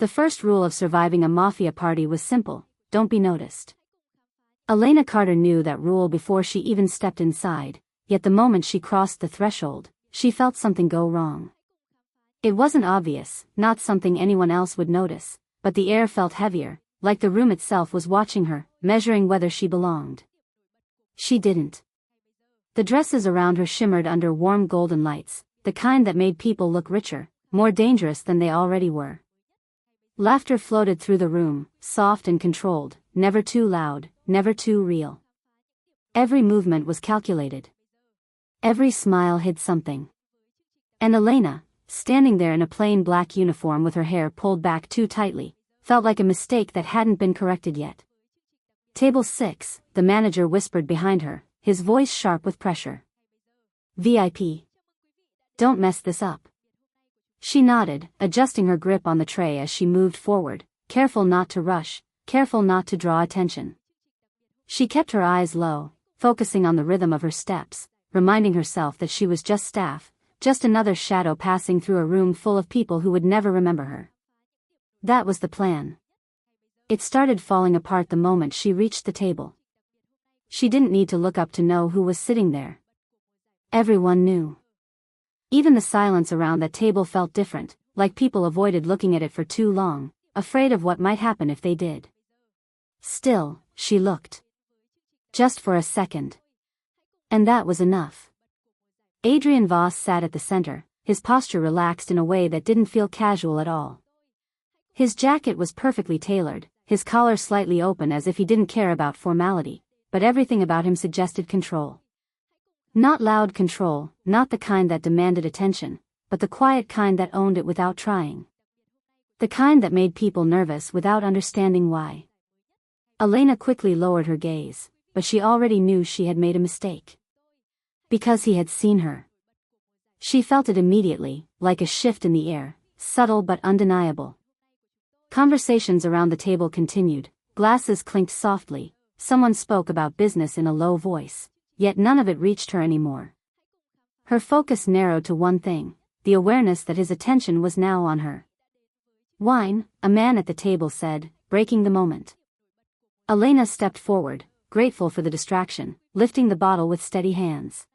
The first rule of surviving a mafia party was simple: don't be noticed. Elena Carter knew that rule before she even stepped inside, yet the moment she crossed the threshold, she felt something go wrong. It wasn't obvious, not something anyone else would notice, but the air felt heavier, like the room itself was watching her, measuring whether she belonged. She didn't. The dresses around her shimmered under warm golden lights, the kind that made people look richer, more dangerous than they already were. Laughter floated through the room, soft and controlled, never too loud, never too real. Every movement was calculated. Every smile hid something. And Elena, standing there in a plain black uniform with her hair pulled back too tightly, felt like a mistake that hadn't been corrected yet. "Table 6, the manager whispered behind her, his voice sharp with pressure. "VIP. Don't mess this up." She nodded, adjusting her grip on the tray as she moved forward, careful not to rush, careful not to draw attention. She kept her eyes low, focusing on the rhythm of her steps, reminding herself that she was just staff, just another shadow passing through a room full of people who would never remember her. That was the plan. It started falling apart the moment she reached the table. She didn't need to look up to know who was sitting there. Everyone knew. Even the silence around that table felt different, like people avoided looking at it for too long, afraid of what might happen if they did. Still, she looked. Just for a second. And that was enough. Adrian Voss sat at the center, his posture relaxed in a way that didn't feel casual at all. His jacket was perfectly tailored, his collar slightly open as if he didn't care about formality, but everything about him suggested control. Not loud control, not the kind that demanded attention, but the quiet kind that owned it without trying. The kind that made people nervous without understanding why. Elena quickly lowered her gaze, but she already knew she had made a mistake. Because he had seen her. She felt it immediately, like a shift in the air, subtle but undeniable. Conversations around the table continued, glasses clinked softly, someone spoke about business in a low voice, yet none of it reached her anymore. Her focus narrowed to one thing, the awareness that his attention was now on her. "Wine," a man at the table said, breaking the moment. Elena stepped forward, grateful for the distraction, lifting the bottle with steady hands.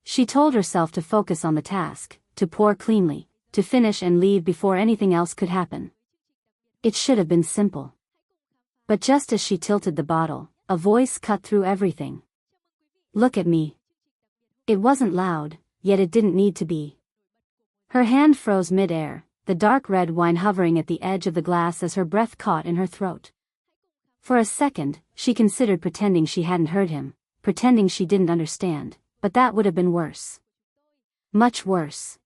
She told herself to focus on the task, to pour cleanly, to finish and leave before anything else could happen. It should have been simple. But just as she tilted the bottle, a voice cut through everything. "Look at me." It wasn't loud, yet it didn't need to be. Her hand froze mid-air, the dark red wine hovering at the edge of the glass as her breath caught in her throat. For a second, she considered pretending she hadn't heard him, pretending she didn't understand, but that would have been worse. Much worse.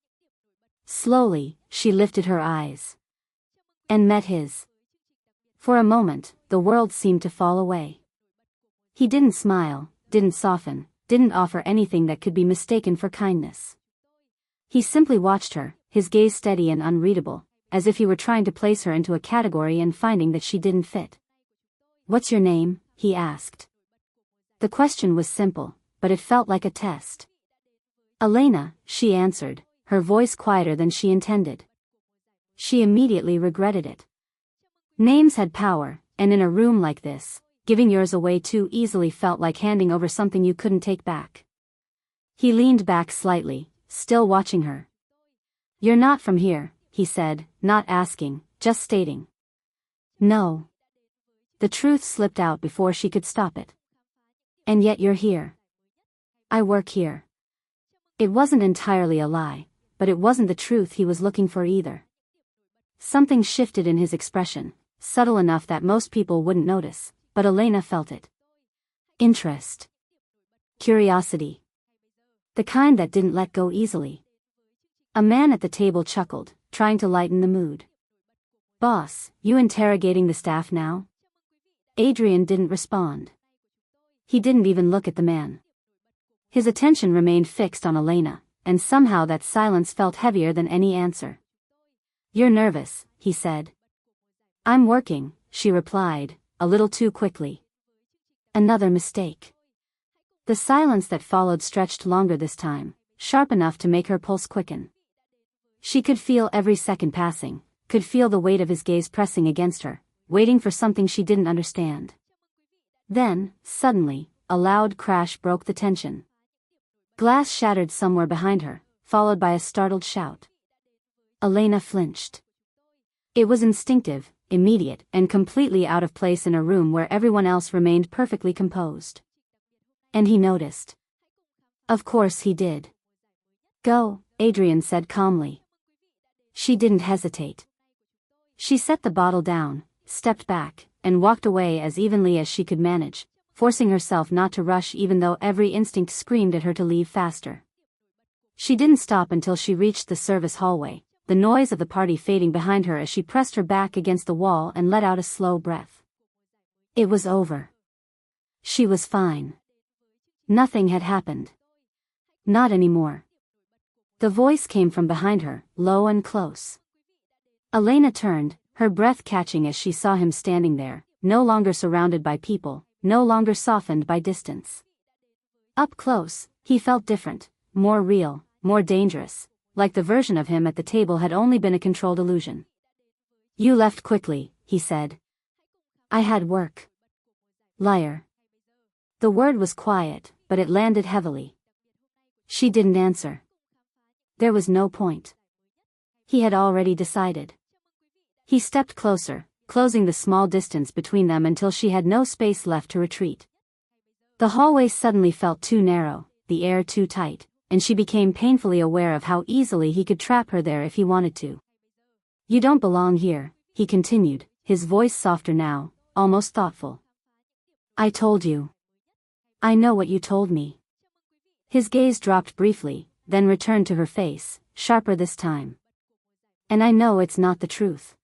Slowly, she lifted her eyes. And met his. For a moment, the world seemed to fall away. He didn't smile, didn't soften, didn't offer anything that could be mistaken for kindness. He simply watched her, his gaze steady and unreadable, as if he were trying to place her into a category and finding that she didn't fit. "What's your name?" he asked. The question was simple, but it felt like a test. "Elena," she answered, her voice quieter than she intended. She immediately regretted it. Names had power, and in a room like this, giving yours away too easily felt like handing over something you couldn't take back. He leaned back slightly, still watching her. "You're not from here," he said, not asking, just stating. "No." The truth slipped out before she could stop it. "And yet you're here." "I work here." It wasn't entirely a lie, but it wasn't the truth he was looking for either. Something shifted in his expression, subtle enough that most people wouldn't notice, but Elena felt it. Interest. Curiosity. The kind that didn't let go easily. A man at the table chuckled, trying to lighten the mood. "Boss, you interrogating the staff now?" Adrian didn't respond. He didn't even look at the man. His attention remained fixed on Elena, and somehow that silence felt heavier than any answer. "You're nervous," he said. "I'm working," she replied, a little too quickly. Another mistake. The silence that followed stretched longer this time, sharp enough to make her pulse quicken. She could feel every second passing, could feel the weight of his gaze pressing against her, waiting for something she didn't understand. Then, suddenly, a loud crash broke the tension. Glass shattered somewhere behind her, followed by a startled shout. Elena flinched. It was instinctive, immediate, and completely out of place in a room where everyone else remained perfectly composed. And he noticed. Of course he did. Go, Adrian said calmly. She didn't hesitate. She set the bottle down, stepped back, and walked away as evenly as she could manage, forcing herself not to rush even though every instinct screamed at her to leave faster. She didn't stop until she reached the service hallway, the noise of the party fading behind her as she pressed her back against the wall and let out a slow breath. It was over. She was fine. Nothing had happened. Not anymore. The voice came from behind her, low and close. Elena turned, her breath catching as she saw him standing there, no longer surrounded by people, no longer softened by distance. Up close, he felt different, more real, more dangerous, like the version of him at the table had only been a controlled illusion. You left quickly, he said. I had work. Liar. The word was quiet, but it landed heavily. She didn't answer. There was no point. He had already decided. He stepped closer, closing the small distance between them until she had no space left to retreat. The hallway suddenly felt too narrow, the air too tight, and she became painfully aware of how easily he could trap her there if he wanted to. You don't belong here, he continued, his voice softer now, almost thoughtful. I told you. I know what you told me. His gaze dropped briefly, then returned to her face, sharper this time. And I know it's not the truth.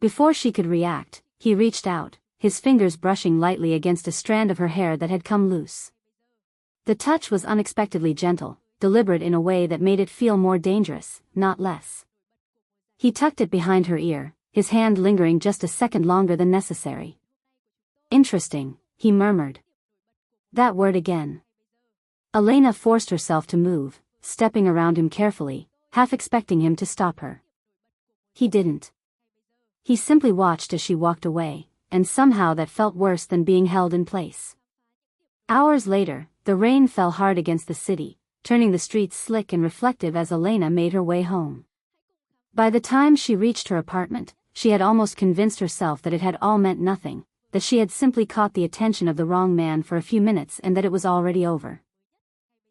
Before she could react, he reached out, his fingers brushing lightly against a strand of her hair that had come loose. The touch was unexpectedly gentle, deliberate in a way that made it feel more dangerous, not less. He tucked it behind her ear, his hand lingering just a second longer than necessary. Interesting, he murmured. That word again. Elena forced herself to move, stepping around him carefully, half expecting him to stop her. He didn't. He simply watched as she walked away, and somehow that felt worse than being held in place. Hours later, the rain fell hard against the city, turning the streets slick and reflective as Elena made her way home. By the time she reached her apartment, she had almost convinced herself that it had all meant nothing, that she had simply caught the attention of the wrong man for a few minutes and that it was already over.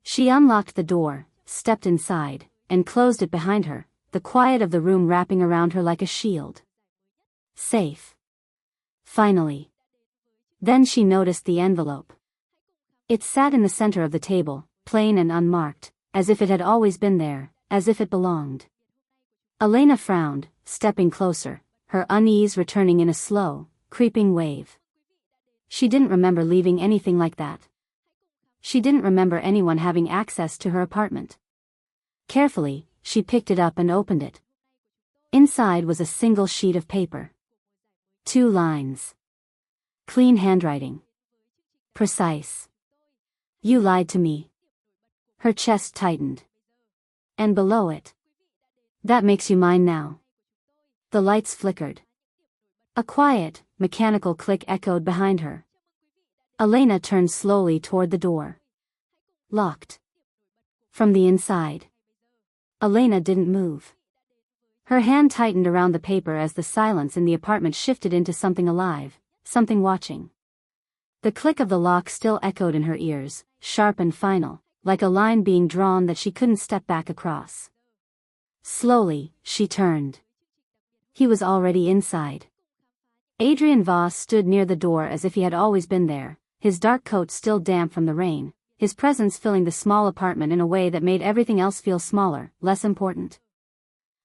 She unlocked the door, stepped inside, and closed it behind her, the quiet of the room wrapping around her like a shield. Safe. Finally. Then she noticed the envelope. It sat in the center of the table, plain and unmarked, as if it had always been there, as if it belonged. Elena frowned, stepping closer, her unease returning in a slow, creeping wave. She didn't remember leaving anything like that. She didn't remember anyone having access to her apartment. Carefully, she picked it up and opened it. Inside was a single sheet of paper. 2 lines. Clean handwriting. Precise. You lied to me. Her chest tightened. And below it. That makes you mine now. The lights flickered. A quiet, mechanical click echoed behind her. Elena turned slowly toward the door. Locked. From the inside. Elena didn't move. Her hand tightened around the paper as the silence in the apartment shifted into something alive, something watching. The click of the lock still echoed in her ears, sharp and final, like a line being drawn that she couldn't step back across. Slowly, she turned. He was already inside. Adrian Voss stood near the door as if he had always been there, his dark coat still damp from the rain, his presence filling the small apartment in a way that made everything else feel smaller, less important.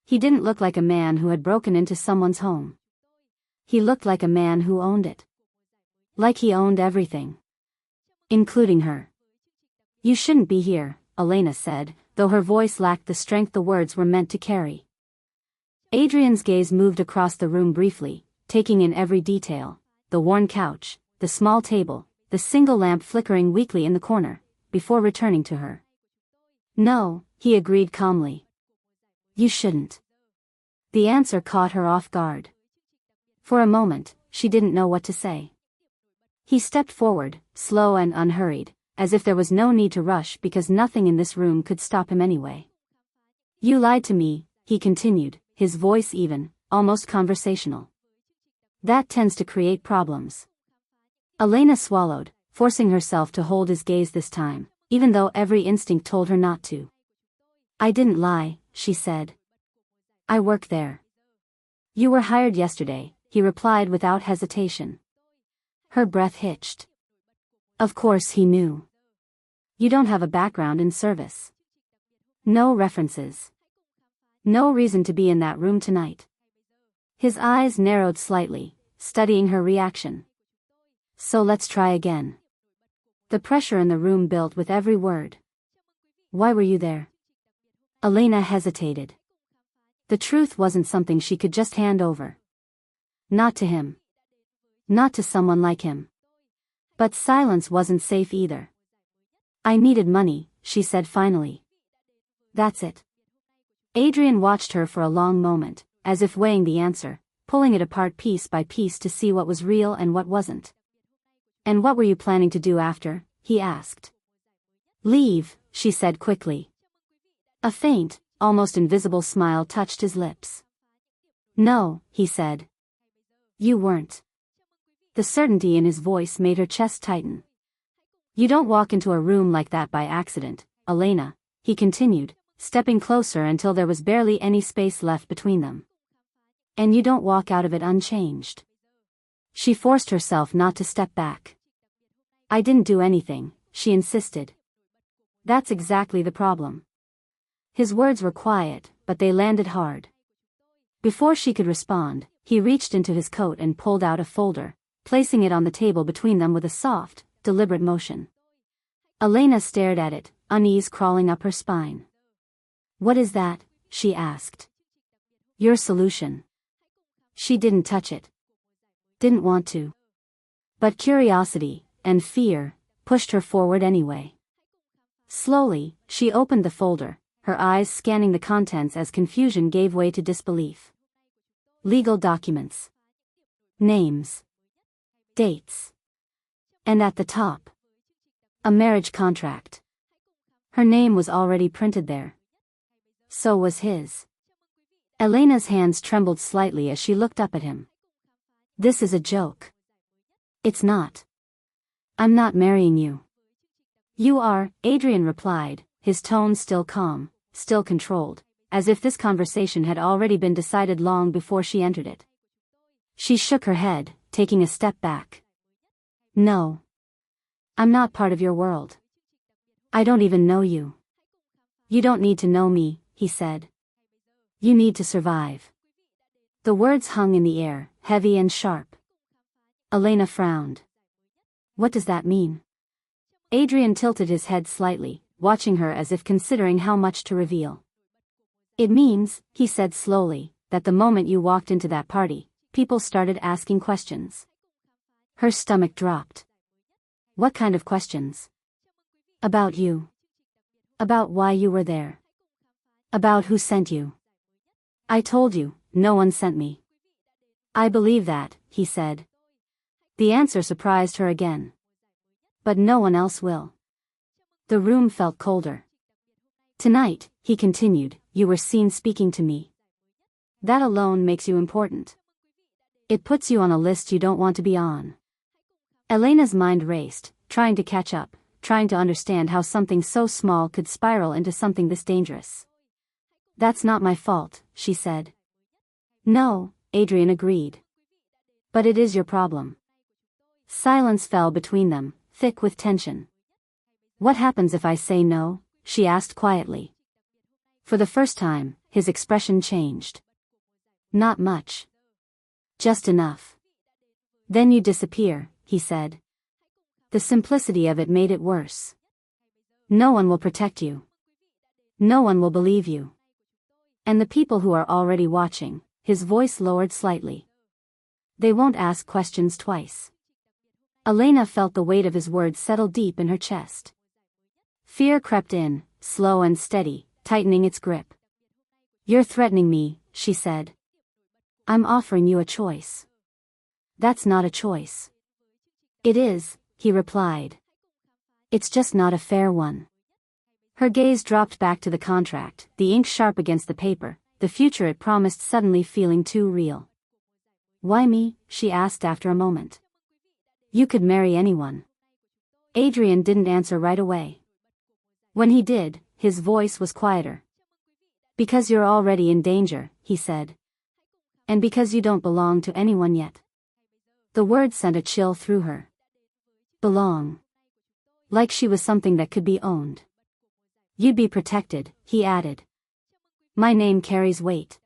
He didn't look like a man who had broken into someone's home. He looked like a man who owned it. Like he owned everything. Including her. You shouldn't be here, Elena said, though her voice lacked the strength the words were meant to carry. Adrian's gaze moved across the room briefly, taking in every detail, the worn couch, the small table, the single lamp flickering weakly in the corner, before returning to her. No, he agreed calmly. You shouldn't. The answer caught her off guard. For a moment, she didn't know what to say. He stepped forward, slow and unhurried, as if there was no need to rush because nothing in this room could stop him anyway. You lied to me, he continued, his voice even, almost conversational. That tends to create problems. Elena swallowed, forcing herself to hold his gaze this time, even though every instinct told her not to. I didn't lie, she said. I work there. You were hired yesterday, he replied without hesitation. Her breath hitched. Of course he knew. You don't have a background in service. No references. No reason to be in that room tonight. His eyes narrowed slightly, studying her reaction. So let's try again. The pressure in the room built with every word. Why were you there? Elena hesitated. The truth wasn't something she could just hand over. Not to him. Not to someone like him. But silence wasn't safe either. I needed money, she said finally. That's it. Adrian watched her for a long moment, as if weighing the answer, pulling it apart piece by piece to see what was real and what wasn't. And what were you planning to do after? He asked. Leave, she said quickly. A faint, almost invisible smile touched his lips. No, he said. You weren't. The certainty in his voice made her chest tighten. You don't walk into a room like that by accident, Elena, he continued, stepping closer until there was barely any space left between them. And you don't walk out of it unchanged. She forced herself not to step back. I didn't do anything, she insisted. That's exactly the problem. His words were quiet, but they landed hard. Before she could respond, he reached into his coat and pulled out a folder, placing it on the table between them with a soft, deliberate motion. Elena stared at it, unease crawling up her spine. What is that? She asked. Your solution. She didn't touch it. Didn't want to. But curiosity, and fear, pushed her forward anyway. Slowly, she opened the folder, her eyes scanning the contents as confusion gave way to disbelief. Legal documents. Names. Dates. And at the top, a marriage contract. Her name was already printed there. So was his. Elena's hands trembled slightly as she looked up at him. This is a joke. It's not. I'm not marrying you. You are, Adrian replied, his tone still calm, still controlled, as if this conversation had already been decided long before she entered it. She shook her head, taking a step back. No. I'm not part of your world. I don't even know you. You don't need to know me, he said. You need to survive. The words hung in the air, heavy and sharp. Elena frowned. What does that mean? Adrian tilted his head slightly, watching her as if considering how much to reveal. It means, he said slowly, that the moment you walked into that party, people started asking questions. Her stomach dropped. What kind of questions? About you. About why you were there. About who sent you. I told you, no one sent me. I believe that, he said. The answer surprised her again. But no one else will. The room felt colder. Tonight, he continued, you were seen speaking to me. That alone makes you important. It puts you on a list you don't want to be on. Elena's mind raced, trying to catch up, trying to understand how something so small could spiral into something this dangerous. That's not my fault, she said. No, Adrian agreed. But it is your problem. Silence fell between them, thick with tension. What happens if I say no? She asked quietly. For the first time, his expression changed. Not much. Just enough. Then you disappear, he said. The simplicity of it made it worse. No one will protect you. No one will believe you. And the people who are already watching, his voice lowered slightly. They won't ask questions twice. Elena felt the weight of his words settle deep in her chest. Fear crept in, slow and steady, tightening its grip. You're threatening me, she said. I'm offering you a choice. That's not a choice. It is, he replied. It's just not a fair one. Her gaze dropped back to the contract, the ink sharp against the paper, the future it promised suddenly feeling too real. Why me? She asked after a moment. You could marry anyone. Adrian didn't answer right away. When he did, his voice was quieter. Because you're already in danger, he said. And because you don't belong to anyone yet. The word sent a chill through her. Belong. Like she was something that could be owned. You'd be protected, he added. My name carries weight.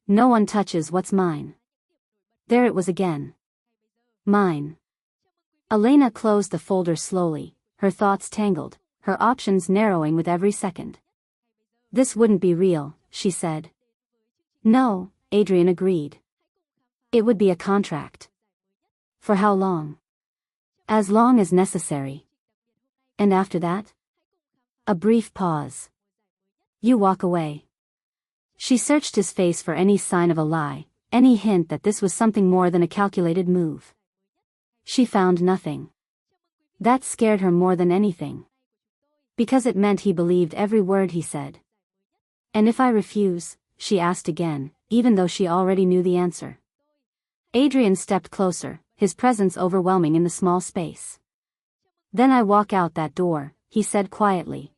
No one touches what's mine. There it was again. Mine. Elena closed the folder slowly, her thoughts tangled, her options narrowing with every second. This wouldn't be real, she said. No, Adrian agreed. It would be a contract. For how long? As long as necessary. And after that? A brief pause. You walk away. She searched his face for any sign of a lie, any hint that this was something more than a calculated move. She found nothing. That scared her more than anything. Because it meant he believed every word he said. And if I refuse? She asked again, even though she already knew the answer. Adrian stepped closer, his presence overwhelming in the small space. Then I walk out that door, he said quietly.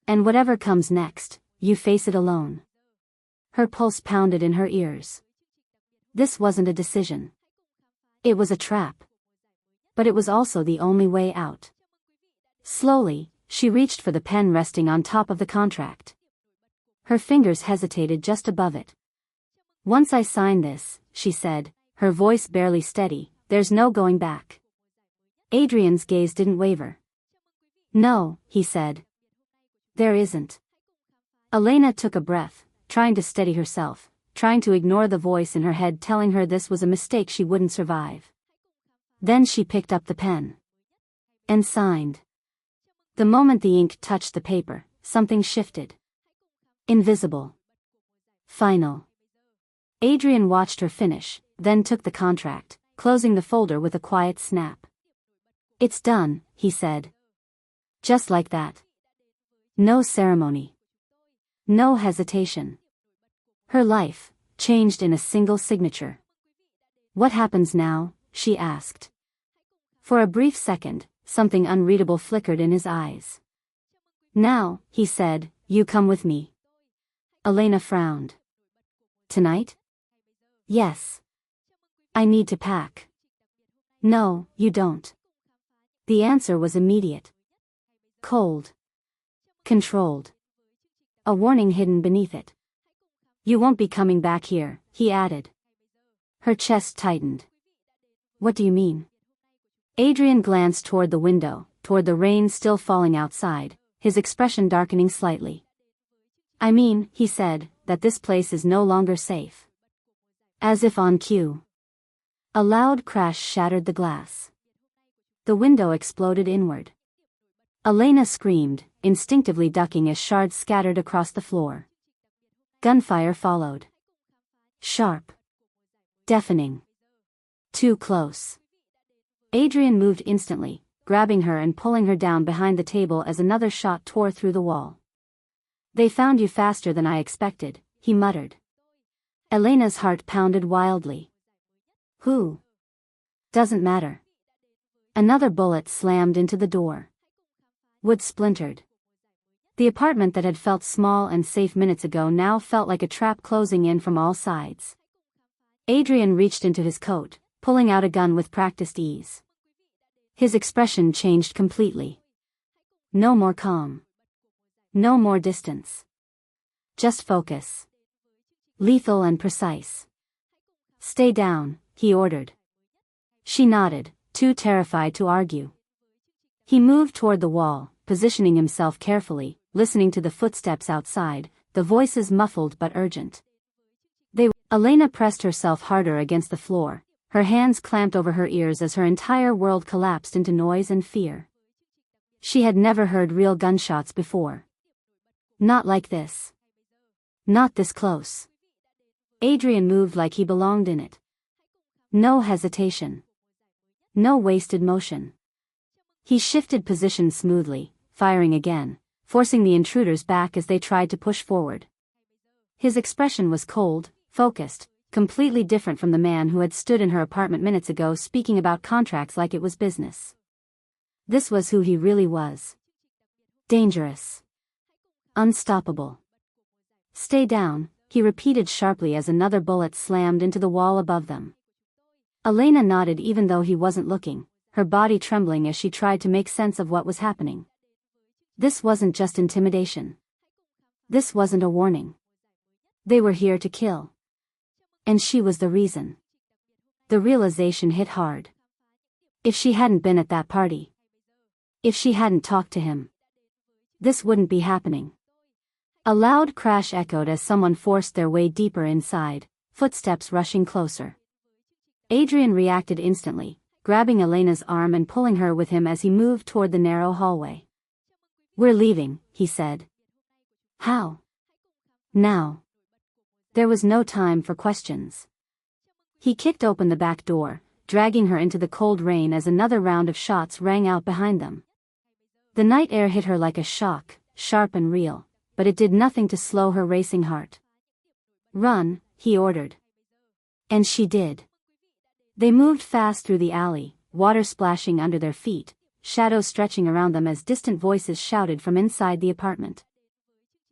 And whatever comes next, you face it alone. Her pulse pounded in her ears. This wasn't a decision. It was a trap. But it was also the only way out. Slowly, she reached for the pen resting on top of the contract. Her fingers hesitated just above it. Once I sign this, she said, her voice barely steady, there's no going back. Adrian's gaze didn't waver. No, he said. There isn't. Elena took a breath, trying to steady herself, trying to ignore the voice in her head telling her this was a mistake she wouldn't survive. Then she picked up the pen. And signed. The moment the ink touched the paper, something shifted. Invisible. Final. Adrian watched her finish, then took the contract, closing the folder with a quiet snap. It's done, he said. Just like that. No ceremony. No hesitation. Her life, changed in a single signature. What happens now? She asked. For a brief second, something unreadable flickered in his eyes. Now, he said, you come with me. Elena frowned. Tonight? Yes. I need to pack. No, you don't. The answer was immediate. Cold. Controlled. A warning hidden beneath it. You won't be coming back here, he added. Her chest tightened. What do you mean? Adrian glanced toward the window, toward the rain still falling outside, his expression darkening slightly. I mean, he said, that this place is no longer safe. As if on cue. A loud crash shattered the glass. The window exploded inward. Elena screamed, instinctively ducking as shards scattered across the floor. Gunfire followed. Sharp. Deafening. Too close. Adrian moved instantly, grabbing her and pulling her down behind the table as another shot tore through the wall. They found you faster than I expected, he muttered. Elena's heart pounded wildly. Who? Doesn't matter. Another bullet slammed into the door. Wood splintered. The apartment that had felt small and safe minutes ago now felt like a trap closing in from all sides. Adrian reached into his coat, pulling out a gun with practiced ease. His expression changed completely. No more calm. No more distance. Just focus. Lethal and precise. Stay down, he ordered. She nodded, too terrified to argue. He moved toward the wall, positioning himself carefully, listening to the footsteps outside, the voices muffled but urgent. Elena pressed herself harder against the floor, her hands clamped over her ears as her entire world collapsed into noise and fear. She had never heard real gunshots before. Not like this. Not this close. Adrian moved like he belonged in it. No hesitation. No wasted motion. He shifted position smoothly, firing again, forcing the intruders back as they tried to push forward. His expression was cold, focused, completely different from the man who had stood in her apartment minutes ago speaking about contracts like it was business. This was who he really was. Dangerous. Unstoppable. Stay down, he repeated sharply as another bullet slammed into the wall above them. Elena nodded even though he wasn't looking, her body trembling as she tried to make sense of what was happening. This wasn't just intimidation. This wasn't a warning. They were here to kill. And she was the reason. The realization hit hard. If she hadn't been at that party. If she hadn't talked to him. This wouldn't be happening. A loud crash echoed as someone forced their way deeper inside, footsteps rushing closer. Adrian reacted instantly, grabbing Elena's arm and pulling her with him as he moved toward the narrow hallway. "We're leaving," he said. "How?" "Now." There was no time for questions. He kicked open the back door, dragging her into the cold rain as another round of shots rang out behind them. The night air hit her like a shock, sharp and real, but it did nothing to slow her racing heart. "Run," he ordered. And she did. They moved fast through the alley, water splashing under their feet, shadows stretching around them as distant voices shouted from inside the apartment.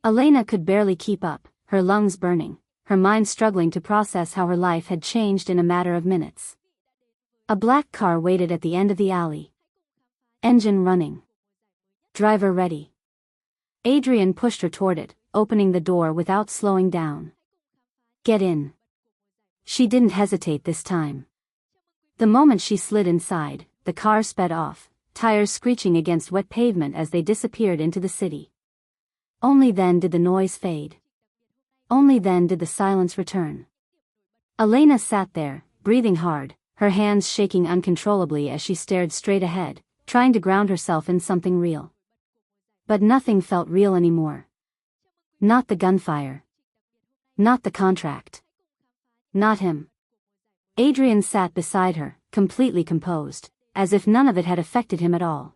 Elena could barely keep up, her lungs burning, her mind struggling to process how her life had changed in a matter of minutes. A black car waited at the end of the alley. Engine running. Driver ready. Adrian pushed her toward it, opening the door without slowing down. "Get in." She didn't hesitate this time. The moment she slid inside, the car sped off, tires screeching against wet pavement as they disappeared into the city. Only then did the noise fade. Only then did the silence return. Elena sat there, breathing hard, her hands shaking uncontrollably as she stared straight ahead, trying to ground herself in something real. But nothing felt real anymore. Not the gunfire. Not the contract. Not him. Adrian sat beside her, completely composed, as if none of it had affected him at all.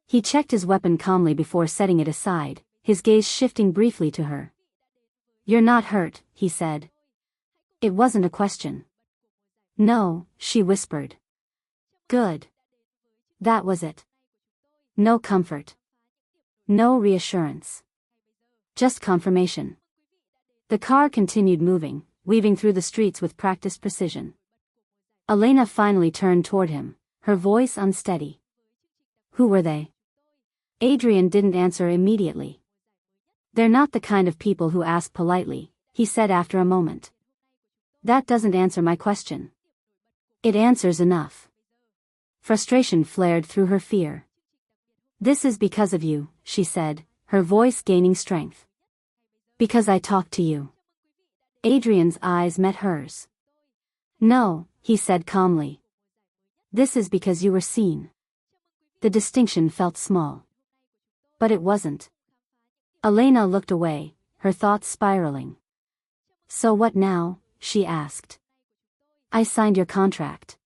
He checked his weapon calmly before setting it aside, his gaze shifting briefly to her. "You're not hurt," he said. It wasn't a question. "No," she whispered. "Good." That was it. No comfort. No reassurance. Just confirmation. The car continued moving, weaving through the streets with practiced precision. Elena finally turned toward him, her voice unsteady. "Who were they?" Adrian didn't answer immediately. "They're not the kind of people who ask politely," he said after a moment. "That doesn't answer my question." "It answers enough." Frustration flared through her fear. "This is because of you," she said, her voice gaining strength. "Because I talked to you." Adrian's eyes met hers. "No," he said calmly. "This is because you were seen." The distinction felt small. But it wasn't. Elena looked away, her thoughts spiraling. "So what now?" she asked. "I signed your contract.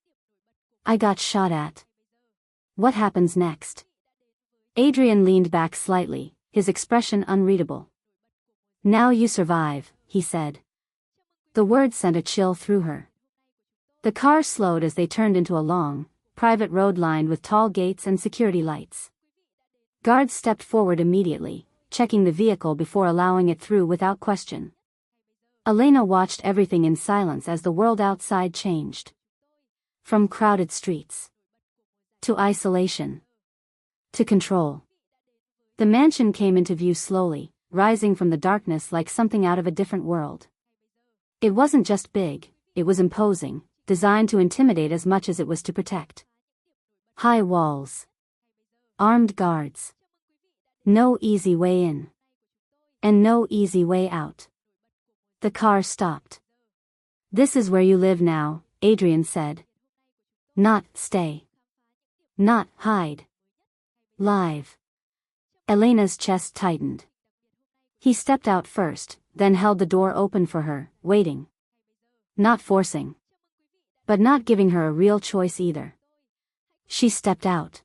I got shot at. What happens next?" Adrian leaned back slightly, his expression unreadable. "Now you survive," he said. The word sent a chill through her. The car slowed as they turned into a long, private road lined with tall gates and security lights. Guards stepped forward immediately, checking the vehicle before allowing it through without question. Elena watched everything in silence as the world outside changed. From crowded streets. To isolation. To control. The mansion came into view slowly, rising from the darkness like something out of a different world. It wasn't just big, it was imposing, designed to intimidate as much as it was to protect. High walls. Armed guards. No easy way in. And no easy way out. The car stopped. "This is where you live now," Adrian said. "Not stay. Not hide. Live." Elena's chest tightened. He stepped out first, then held the door open for her, waiting. Not forcing. But not giving her a real choice either. She stepped out.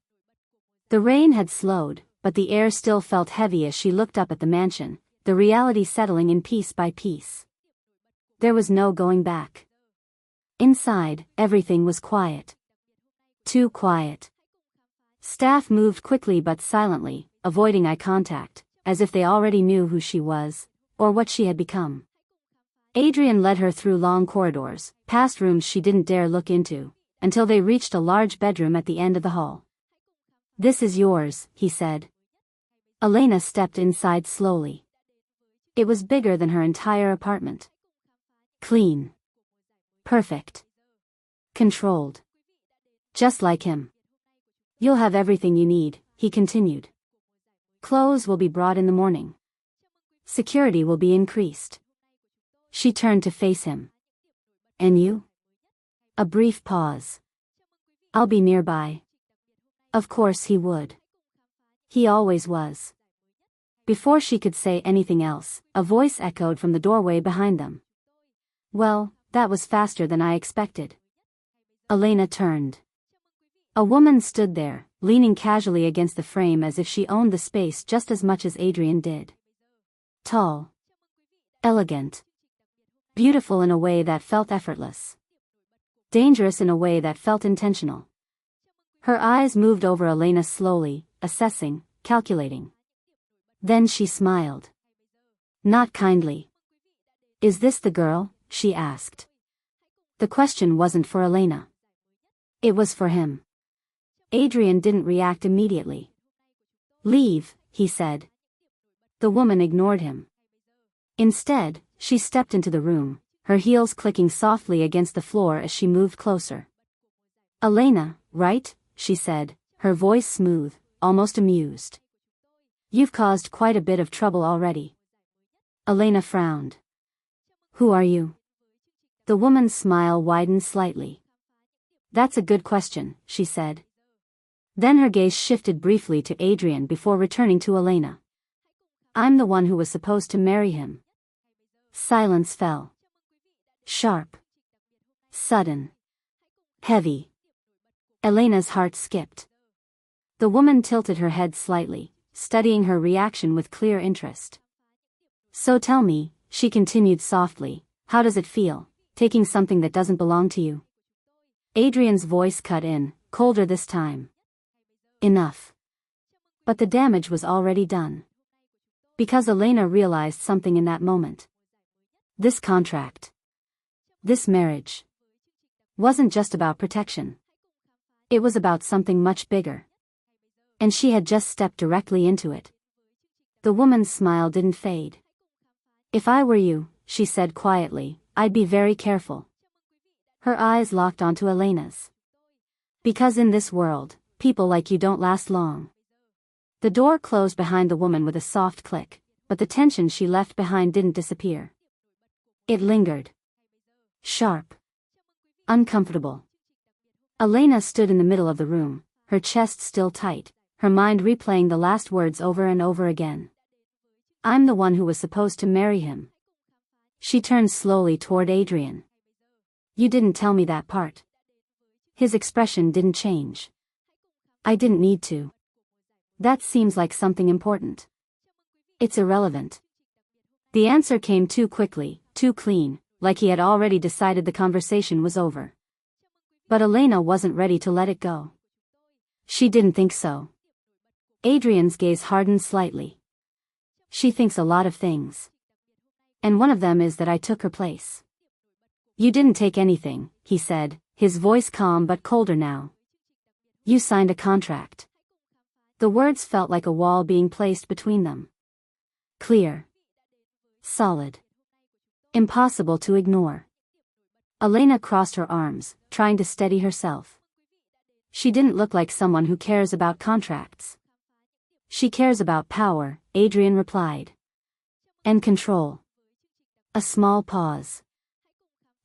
The rain had slowed, but the air still felt heavy as she looked up at the mansion, the reality settling in piece by piece. There was no going back. Inside, everything was quiet. Too quiet. Staff moved quickly but silently, avoiding eye contact, as if they already knew who she was, or what she had become. Adrian led her through long corridors, past rooms she didn't dare look into, until they reached a large bedroom at the end of the hall. "This is yours," he said. Elena stepped inside slowly. It was bigger than her entire apartment. Clean. Perfect. Controlled. Just like him. "You'll have everything you need," he continued. "Clothes will be brought in the morning. Security will be increased." She turned to face him. "And you?" A brief pause. "I'll be nearby." Of course he would. He always was. Before she could say anything else, a voice echoed from the doorway behind them. "Well, that was faster than I expected." Elena turned. A woman stood there, leaning casually against the frame as if she owned the space just as much as Adrian did. Tall. Elegant. Beautiful in a way that felt effortless. Dangerous in a way that felt intentional. Her eyes moved over Elena slowly, assessing, calculating. Then she smiled. Not kindly. "Is this the girl?" she asked. The question wasn't for Elena. It was for him. Adrian didn't react immediately. "Leave," he said. The woman ignored him. Instead, she stepped into the room, her heels clicking softly against the floor as she moved closer. "Elena, right?" she said, her voice smooth, almost amused. "You've caused quite a bit of trouble already." Elena frowned. "Who are you?" The woman's smile widened slightly. "That's a good question," she said. Then her gaze shifted briefly to Adrian before returning to Elena. "I'm the one who was supposed to marry him." Silence fell. Sharp. Sudden. Heavy. Elena's heart skipped. The woman tilted her head slightly, studying her reaction with clear interest. "So tell me," she continued softly, "how does it feel, taking something that doesn't belong to you?" Adrian's voice cut in, colder this time. "Enough." But the damage was already done. Because Elena realized something in that moment. This contract. This marriage. Wasn't just about protection. It was about something much bigger. And she had just stepped directly into it. The woman's smile didn't fade. "If I were you," she said quietly, "I'd be very careful." Her eyes locked onto Elena's. "Because in this world, people like you don't last long." The door closed behind the woman with a soft click, but the tension she left behind didn't disappear. It lingered. Sharp. Uncomfortable. Elena stood in the middle of the room, her chest still tight, her mind replaying the last words over and over again. "I'm the one who was supposed to marry him." She turned slowly toward Adrian. "You didn't tell me that part." His expression didn't change. "I didn't need to." "That seems like something important." "It's irrelevant." The answer came too quickly, too clean, like he had already decided the conversation was over. But Elena wasn't ready to let it go. She didn't think so. Adrian's gaze hardened slightly. "She thinks a lot of things. And one of them is that I took her place." "You didn't take anything," he said, his voice calm but colder now. "You signed a contract." The words felt like a wall being placed between them. Clear. Solid. Impossible to ignore. Elena crossed her arms, trying to steady herself. She didn't look like someone who cares about contracts. "She cares about power," Adrian replied. "And control." A small pause.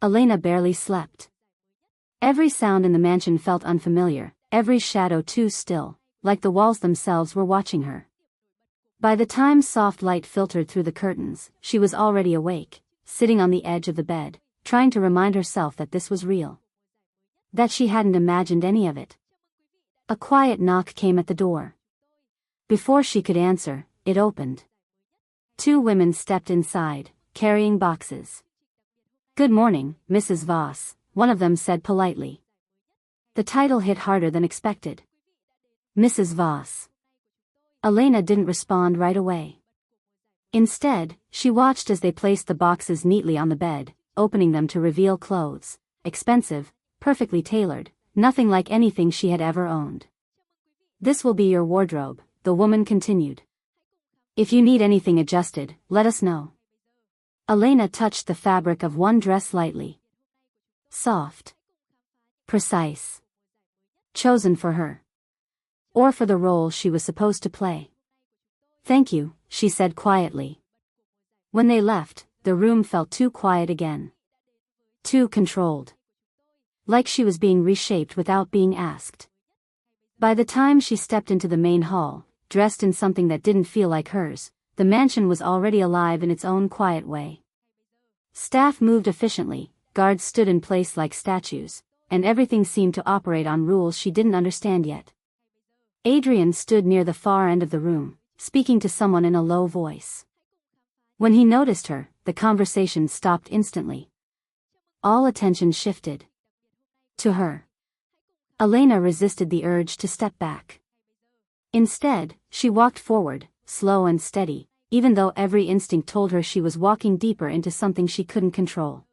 Elena barely slept. Every sound in the mansion felt unfamiliar, every shadow too still, like the walls themselves were watching her. By the time soft light filtered through the curtains, she was already awake, sitting on the edge of the bed, trying to remind herself that this was real. That she hadn't imagined any of it. A quiet knock came at the door. Before she could answer, it opened. 2 women stepped inside, carrying boxes. "Good morning, Mrs. Voss," one of them said politely. The title hit harder than expected. Mrs. Voss. Elena didn't respond right away. Instead, she watched as they placed the boxes neatly on the bed, opening them to reveal clothes, expensive, perfectly tailored, nothing like anything she had ever owned. "This will be your wardrobe," the woman continued. "If you need anything adjusted, let us know." Elena touched the fabric of one dress lightly. Soft. Precise. Chosen for her. Or for the role she was supposed to play. "Thank you," she said quietly. When they left, the room felt too quiet again. Too controlled. Like she was being reshaped without being asked. By the time she stepped into the main hall, dressed in something that didn't feel like hers, the mansion was already alive in its own quiet way. Staff moved efficiently, guards stood in place like statues, and everything seemed to operate on rules she didn't understand yet. Adrian stood near the far end of the room, speaking to someone in a low voice. When he noticed her, the conversation stopped instantly. All attention shifted to her. Elena resisted the urge to step back. Instead, she walked forward, slow and steady, even though every instinct told her she was walking deeper into something she couldn't control.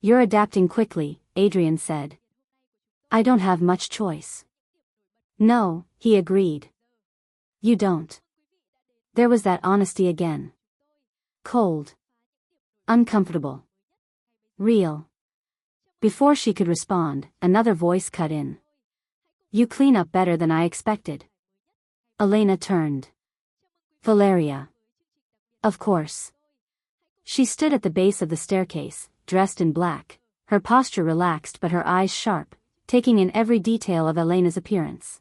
"You're adapting quickly," Adrian said. "I don't have much choice." "No," he agreed. "You don't." There was that honesty again. Cold. Uncomfortable. Real. Before she could respond, another voice cut in. "You clean up better than I expected." Elena turned. "Valeria." "Of course." She stood at the base of the staircase, dressed in black, her posture relaxed but her eyes sharp, taking in every detail of Elena's appearance.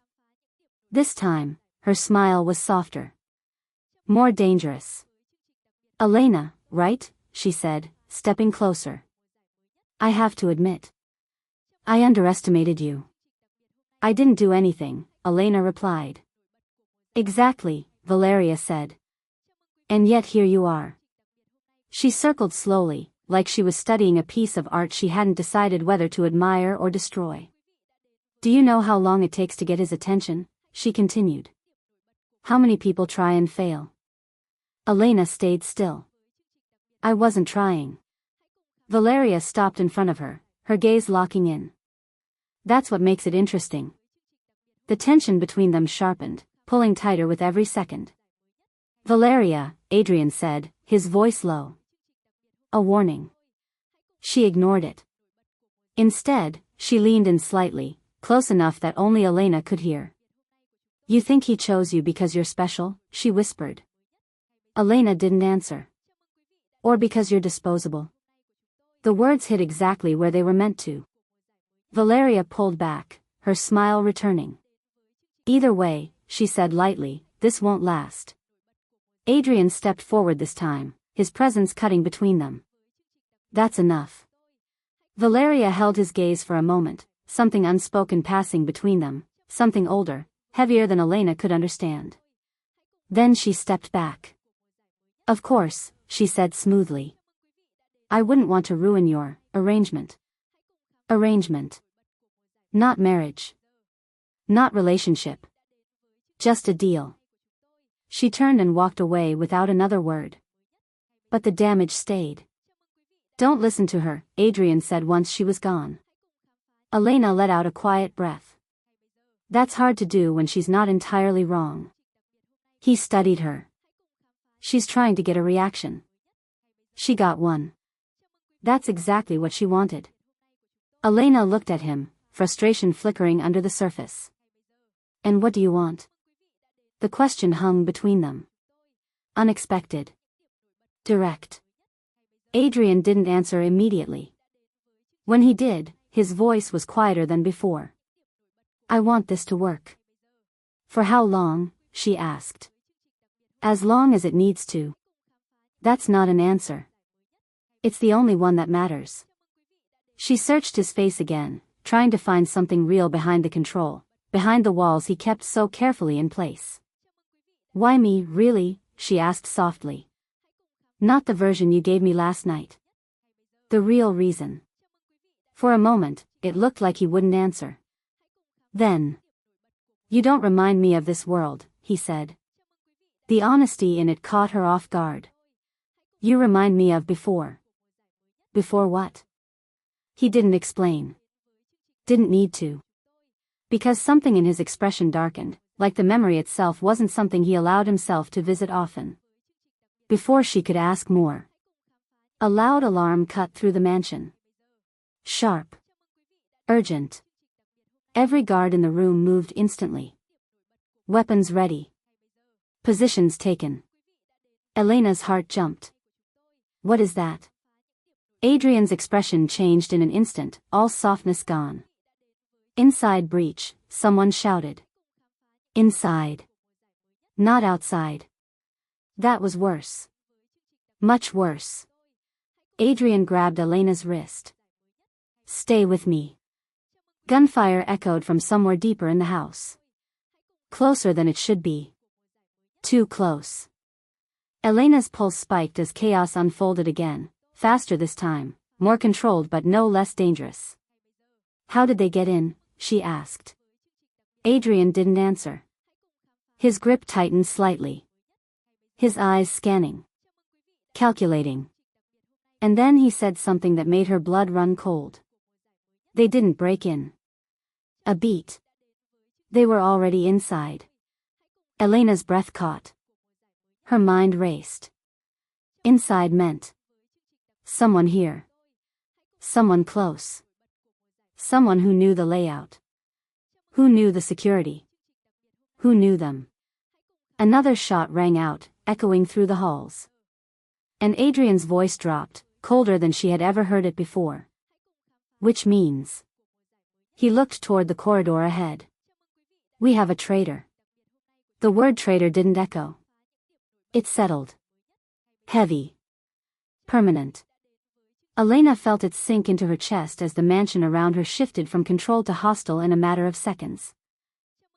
This time, her smile was softer. More dangerous. "Elena, right?" she said, stepping closer. "I have to admit. I underestimated you." "I didn't do anything," Elena replied. "Exactly," Valeria said. "And yet here you are." She circled slowly, like she was studying a piece of art she hadn't decided whether to admire or destroy. "Do you know how long it takes to get his attention?" she continued. "How many people try and fail?" Elena stayed still. "I wasn't trying." Valeria stopped in front of her, her gaze locking in. "That's what makes it interesting." The tension between them sharpened, pulling tighter with every second. "Valeria," Adrian said, his voice low. "A warning." She ignored it. Instead, she leaned in slightly, close enough that only Elena could hear. "You think he chose you because you're special?" she whispered. Elena didn't answer. "Or because you're disposable?" The words hit exactly where they were meant to. Valeria pulled back, her smile returning. "Either way," she said lightly, "this won't last." Adrian stepped forward this time, his presence cutting between them. "That's enough." Valeria held his gaze for a moment, something unspoken passing between them, something older, heavier than Elena could understand. Then she stepped back. "Of course," she said smoothly. "I wouldn't want to ruin your arrangement." Arrangement. Not marriage. Not relationship. Just a deal. She turned and walked away without another word. But the damage stayed. "Don't listen to her," Adrian said once she was gone. Elena let out a quiet breath. That's hard to do when she's not entirely wrong. He studied her. She's trying to get a reaction. She got one. That's exactly what she wanted. Elena looked at him, frustration flickering under the surface. "And what do you want?" The question hung between them. Unexpected. Direct. Adrian didn't answer immediately. When he did, his voice was quieter than before. "I want this to work." "For how long?" she asked. As long as it needs to. That's not an answer. It's the only one that matters. She searched his face again, trying to find something real behind the control, behind the walls he kept so carefully in place. Why me, really? She asked softly. Not the version you gave me last night. The real reason. For a moment, it looked like he wouldn't answer. Then. You don't remind me of this world, he said. The honesty in it caught her off guard. You remind me of before. Before what? He didn't explain. Didn't need to. Because something in his expression darkened, like the memory itself wasn't something he allowed himself to visit often. Before she could ask more. A loud alarm cut through the mansion. Sharp. Urgent. Every guard in the room moved instantly. Weapons ready. Positions taken. Elena's heart jumped. What is that? Adrian's expression changed in an instant, all softness gone. Inside breach, someone shouted. Inside. Not outside. That was worse. Much worse. Adrian grabbed Elena's wrist. Stay with me. Gunfire echoed from somewhere deeper in the house. Closer than it should be. Too close. Elena's pulse spiked as chaos unfolded again, faster this time, more controlled but no less dangerous. How did they get in? She asked. Adrian didn't answer. His grip tightened slightly. His eyes scanning. Calculating. And then he said something that made her blood run cold. They didn't break in. A beat. They were already inside. Elena's breath caught. Her mind raced. Inside meant. Someone here. Someone close. Someone who knew the layout. Who knew the security. Who knew them. Another shot rang out, echoing through the halls. And Adrian's voice dropped, colder than she had ever heard it before. Which means. He looked toward the corridor ahead. We have a traitor. The word traitor didn't echo. It settled. Heavy. Permanent. Elena felt it sink into her chest as the mansion around her shifted from control to hostile in a matter of seconds.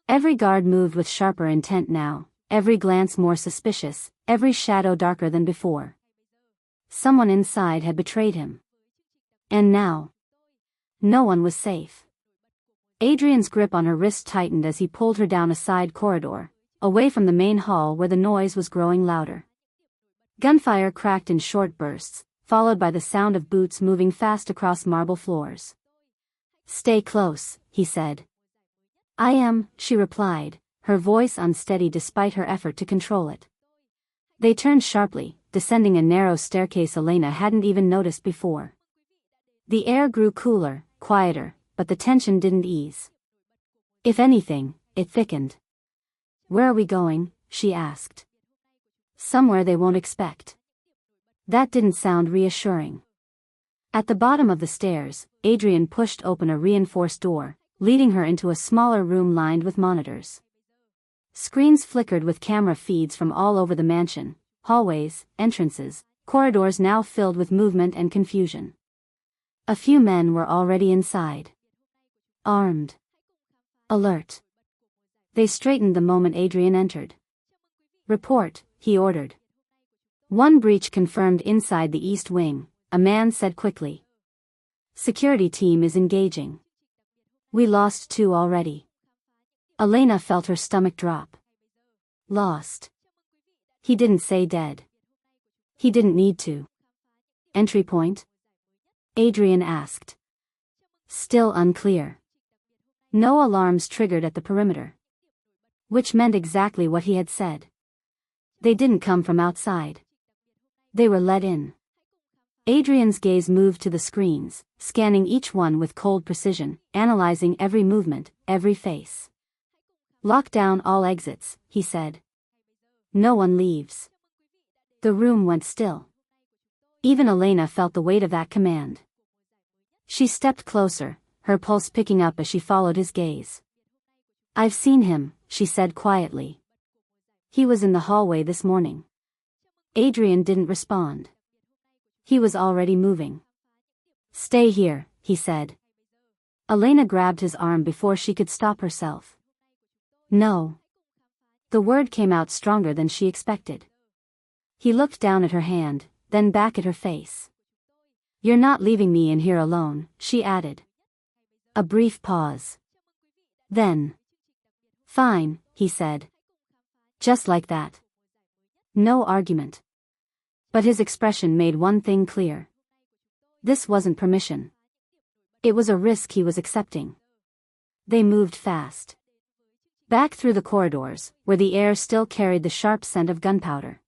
Every guard moved with sharper intent now, every glance more suspicious, every shadow darker than before. Someone inside had betrayed him. And now. No one was safe. Adrian's grip on her wrist tightened as he pulled her down a side corridor, away from the main hall where the noise was growing louder. Gunfire cracked in short bursts, followed by the sound of boots moving fast across marble floors. Stay close, he said. I am, she replied, her voice unsteady despite her effort to control it. They turned sharply, descending a narrow staircase Elena hadn't even noticed before. The air grew cooler, quieter, but the tension didn't ease. If anything, it thickened. Where are we going? She asked. Somewhere they won't expect. That didn't sound reassuring. At the bottom of the stairs, Adrian pushed open a reinforced door, leading her into a smaller room lined with monitors. Screens flickered with camera feeds from all over the mansion, hallways, entrances, corridors now filled with movement and confusion. A few men were already inside. Armed. Alert. They straightened the moment Adrian entered. Report, he ordered. One breach confirmed inside the east wing, a man said quickly. Security team is engaging. We lost 2 already. Elena felt her stomach drop. Lost. He didn't say dead. He didn't need to. Entry point? Adrian asked. Still unclear. No alarms triggered at the perimeter. Which meant exactly what he had said. They didn't come from outside. They were let in. Adrian's gaze moved to the screens, scanning each one with cold precision, analyzing every movement, every face. Lock down all exits, he said. No one leaves. The room went still. Even Elena felt the weight of that command. She stepped closer, her pulse picking up as she followed his gaze. I've seen him, she said quietly. He was in the hallway this morning. Adrian didn't respond. He was already moving. Stay here, he said. Elena grabbed his arm before she could stop herself. No. The word came out stronger than she expected. He looked down at her hand, then back at her face. You're not leaving me in here alone, she added. A brief pause. Then. Fine, he said. Just like that. No argument. But his expression made one thing clear. This wasn't permission. It was a risk he was accepting. They moved fast. Back through the corridors, where the air still carried the sharp scent of gunpowder.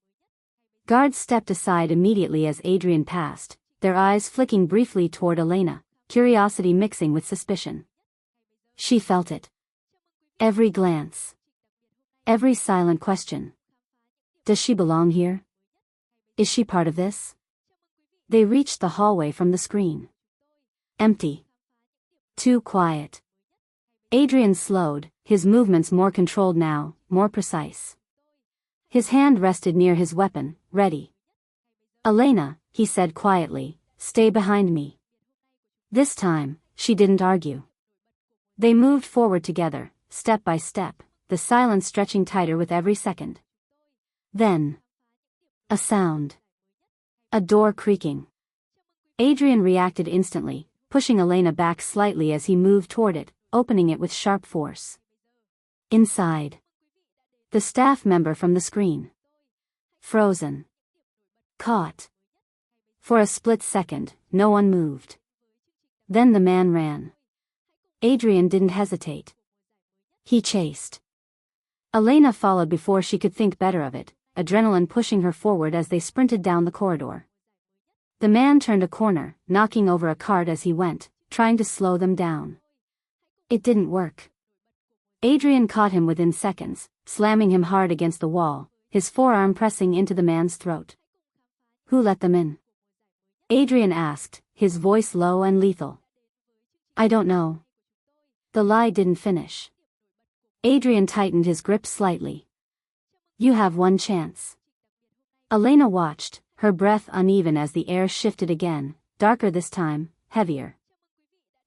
Guards stepped aside immediately as Adrian passed, their eyes flicking briefly toward Elena, curiosity mixing with suspicion. She felt it. Every glance. Every silent question. Does she belong here? Is she part of this? They reached the hallway from the screen. Empty. Too quiet. Adrian slowed, his movements more controlled now, more precise. His hand rested near his weapon, ready. Elena, he said quietly, stay behind me. This time, she didn't argue. They moved forward together, step by step, the silence stretching tighter with every second. Then. A sound. A door creaking. Adrian reacted instantly, pushing Elena back slightly as he moved toward it, opening it with sharp force. Inside. The staff member from the screen. Frozen. Caught. For a split second, no one moved. Then the man ran. Adrian didn't hesitate. He chased. Elena followed before she could think better of it, adrenaline pushing her forward as they sprinted down the corridor. The man turned a corner, knocking over a cart as he went, trying to slow them down. It didn't work. Adrian caught him within seconds, slamming him hard against the wall, his forearm pressing into the man's throat. Who let them in? Adrian asked, his voice low and lethal. I don't know. The lie didn't finish. Adrian tightened his grip slightly. You have one chance. Elena watched, her breath uneven as the air shifted again, darker this time, heavier.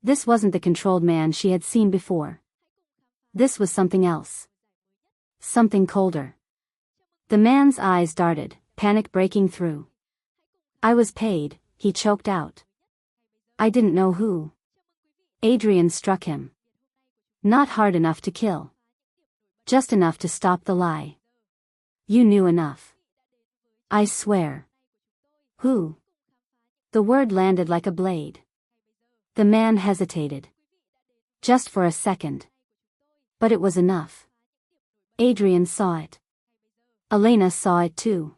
This wasn't the controlled man she had seen before. This was something else. Something colder. The man's eyes darted, panic breaking through. I was paid, he choked out. I didn't know who. Adrian struck him. Not hard enough to kill. Just enough to stop the lie. You knew enough. I swear. Who? The word landed like a blade. The man hesitated. Just for a second. But it was enough. Adrian saw it. Elena saw it too.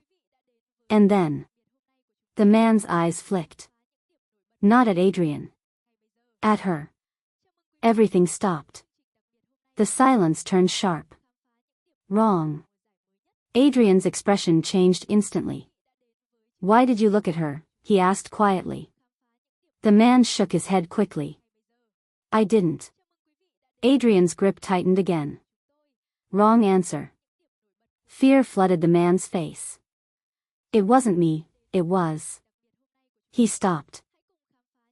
And then. The man's eyes flicked. Not at Adrian. At her. Everything stopped. The silence turned sharp. Wrong. Adrian's expression changed instantly. Why did you look at her? He asked quietly. The man shook his head quickly. I didn't. Adrian's grip tightened again. Wrong answer. Fear flooded the man's face. It wasn't me, it was. He stopped.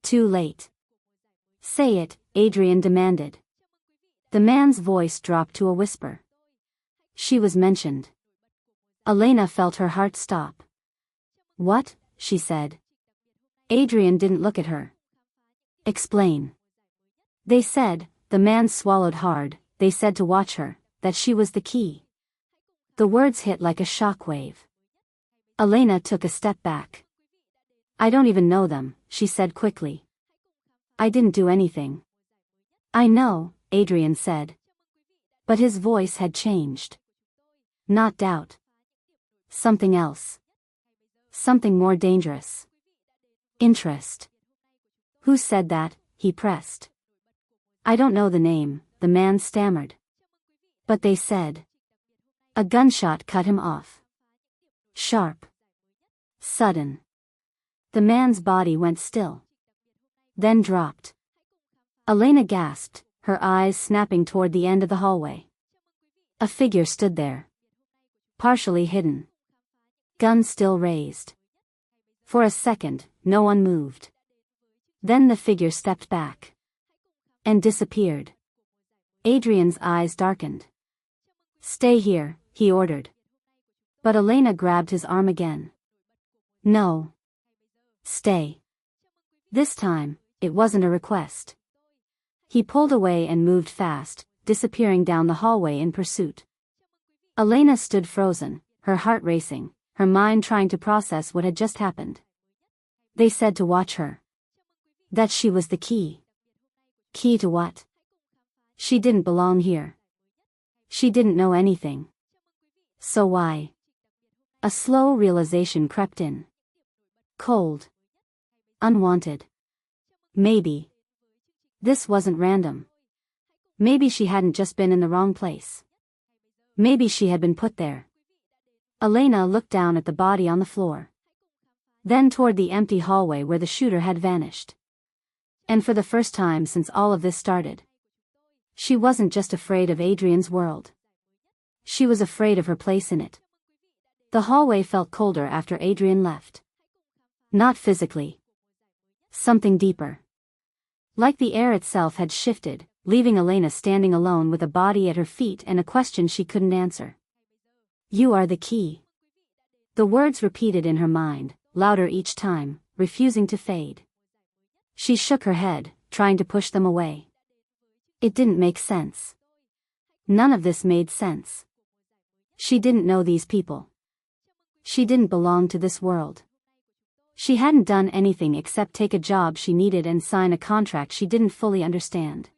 Too late. Say it, Adrian demanded. The man's voice dropped to a whisper. She was mentioned. Elena felt her heart stop. What? She said. Adrian didn't look at her. Explain. They said, the man swallowed hard, they said to watch her, that she was the key. The words hit like a shockwave. Elena took a step back. I don't even know them, she said quickly. I didn't do anything. I know, Adrian said. But his voice had changed. Not doubt. Something else. Something more dangerous. Interest. Who said that? He pressed. I don't know the name, the man stammered. But they said. A gunshot cut him off. Sharp. Sudden. The man's body went still. Then dropped. Elena gasped, her eyes snapping toward the end of the hallway. A figure stood there. partially hidden. Gun still raised. For a second, no one moved. Then the figure stepped back. And disappeared. Adrian's eyes darkened. "Stay here," he ordered. But Elena grabbed his arm again. "No. Stay." This time, it wasn't a request. He pulled away and moved fast, disappearing down the hallway in pursuit. Elena stood frozen, her heart racing, her mind trying to process what had just happened. They said to watch her. That she was the key. Key to what? She didn't belong here. She didn't know anything. So why? A slow realization crept in. Cold. Unwanted. Maybe. This wasn't random. Maybe she hadn't just been in the wrong place. Maybe she had been put there. Elena looked down at the body on the floor. Then toward the empty hallway where the shooter had vanished. And for the first time since all of this started, she wasn't just afraid of Adrian's world. She was afraid of her place in it. The hallway felt colder after Adrian left. Not physically. Something deeper. Like the air itself had shifted, leaving Elena standing alone with a body at her feet and a question she couldn't answer. "You are the key." The words repeated in her mind, louder each time, refusing to fade. She shook her head, trying to push them away. It didn't make sense. None of this made sense. She didn't know these people. She didn't belong to this world. She hadn't done anything except take a job she needed and sign a contract she didn't fully understand.